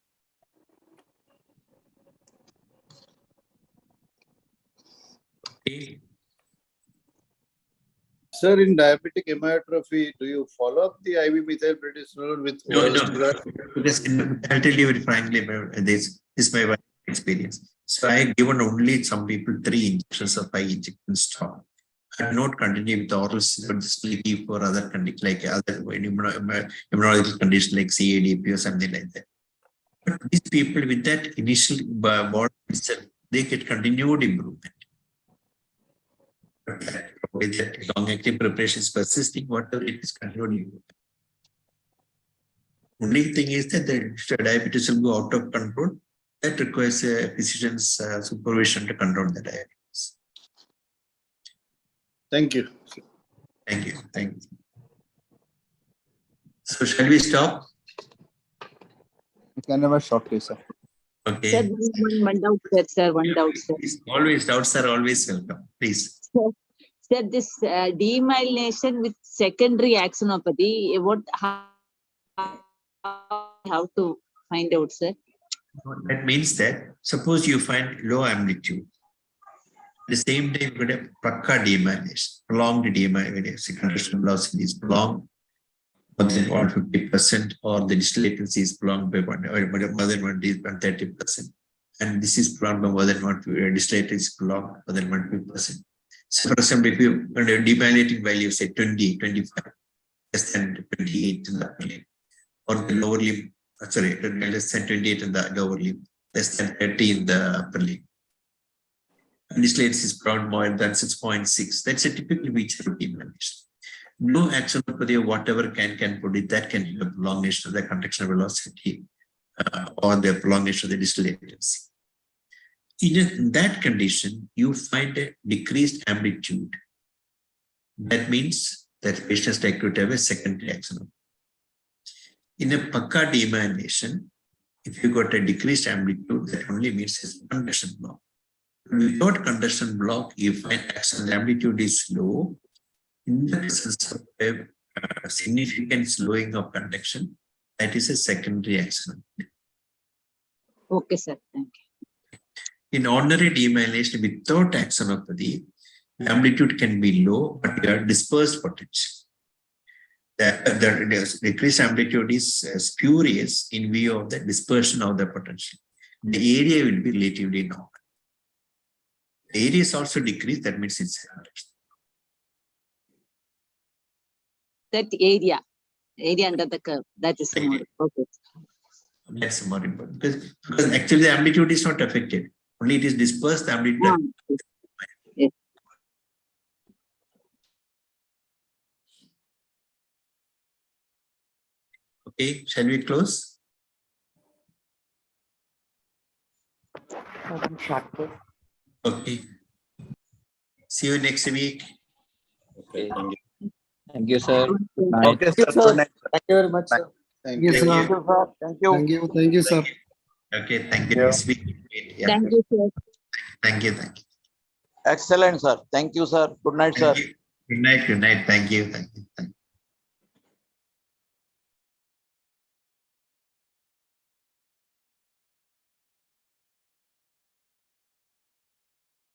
Okay. Sir, in diabetic hemorrhage, do you follow up the IV methylprednisolone with oral steroid? Because I'll tell you very frankly, this is my experience. So I have given only some people 3 injections of 5 injections stop. I have not continued with oral steroid for other conditions like other immunological conditions like CADP or something like that. But these people with that initial body itself, they get continued improvement. With that long-acting preparation is persisting, whatever it is continuing. Only thing is that the diabetes will go out of control. That requires a physician's supervision to control the diabetes. Thank you. Thank you. Thank you. So shall we stop? You can never shortly, sir. Okay. Sir, one doubt, sir. One doubt, sir. Always doubts are always welcome. Please. Sir, this demyelination with secondary axonopathy, how to find out, sir? That means that suppose you find low amplitude. At the same time, you get a pakka demyelination, prolonged demyelination, conduction velocity is prolonged more than 150%, or the distal latency is prolonged by more than 130%. And this is prolonged by more than 150%, distal latency is prolonged more than 150%. So, for example, if you have a demyelinating value, say 20, 25, less than 28 in the upper limb, or the lower limb, sorry, less than 28 in the lower limb, less than 30 in the upper limb. And this latency is around more than 6.6. That's a typical feature of demyelination. No axonopathy or whatever can put it, that can have a prolongation of the conduction velocity or the prolongation of the distal latency. In that condition, you find a decreased amplitude. That means that patients like to have a secondary axonopathy. In a pakka demyelination, if you got a decreased amplitude, that only means it's a conduction block. Without conduction block, you find axonal amplitude is low. In the presence of a significant slowing of conduction, that is a secondary axonopathy. Okay, sir. Thank you. In ordinary demyelination without axonopathy, the amplitude can be low, but you have dispersed potential. The decreased amplitude is spurious in view of the dispersion of the potential. The area will be relatively normal. The area is also decreased, that means it's That area under the curve, that is more. Okay. That's more important because actually the amplitude is not affected. Only it is dispersed, the amplitude. Yes. Okay, shall we close? Okay. See you next week. Okay, thank you. Thank you, sir. Okay, sir. Good night. Thank you very much, sir. Thank you, you. sir. Thank you. Thank you. Thank you, sir. Okay, thank you. Next week. Yeah. Thank you, sir. Thank you. Thank you. Excellent, sir. Thank you, sir. Good night, sir. Good night. Good night. Thank you. Thank you. Thank you.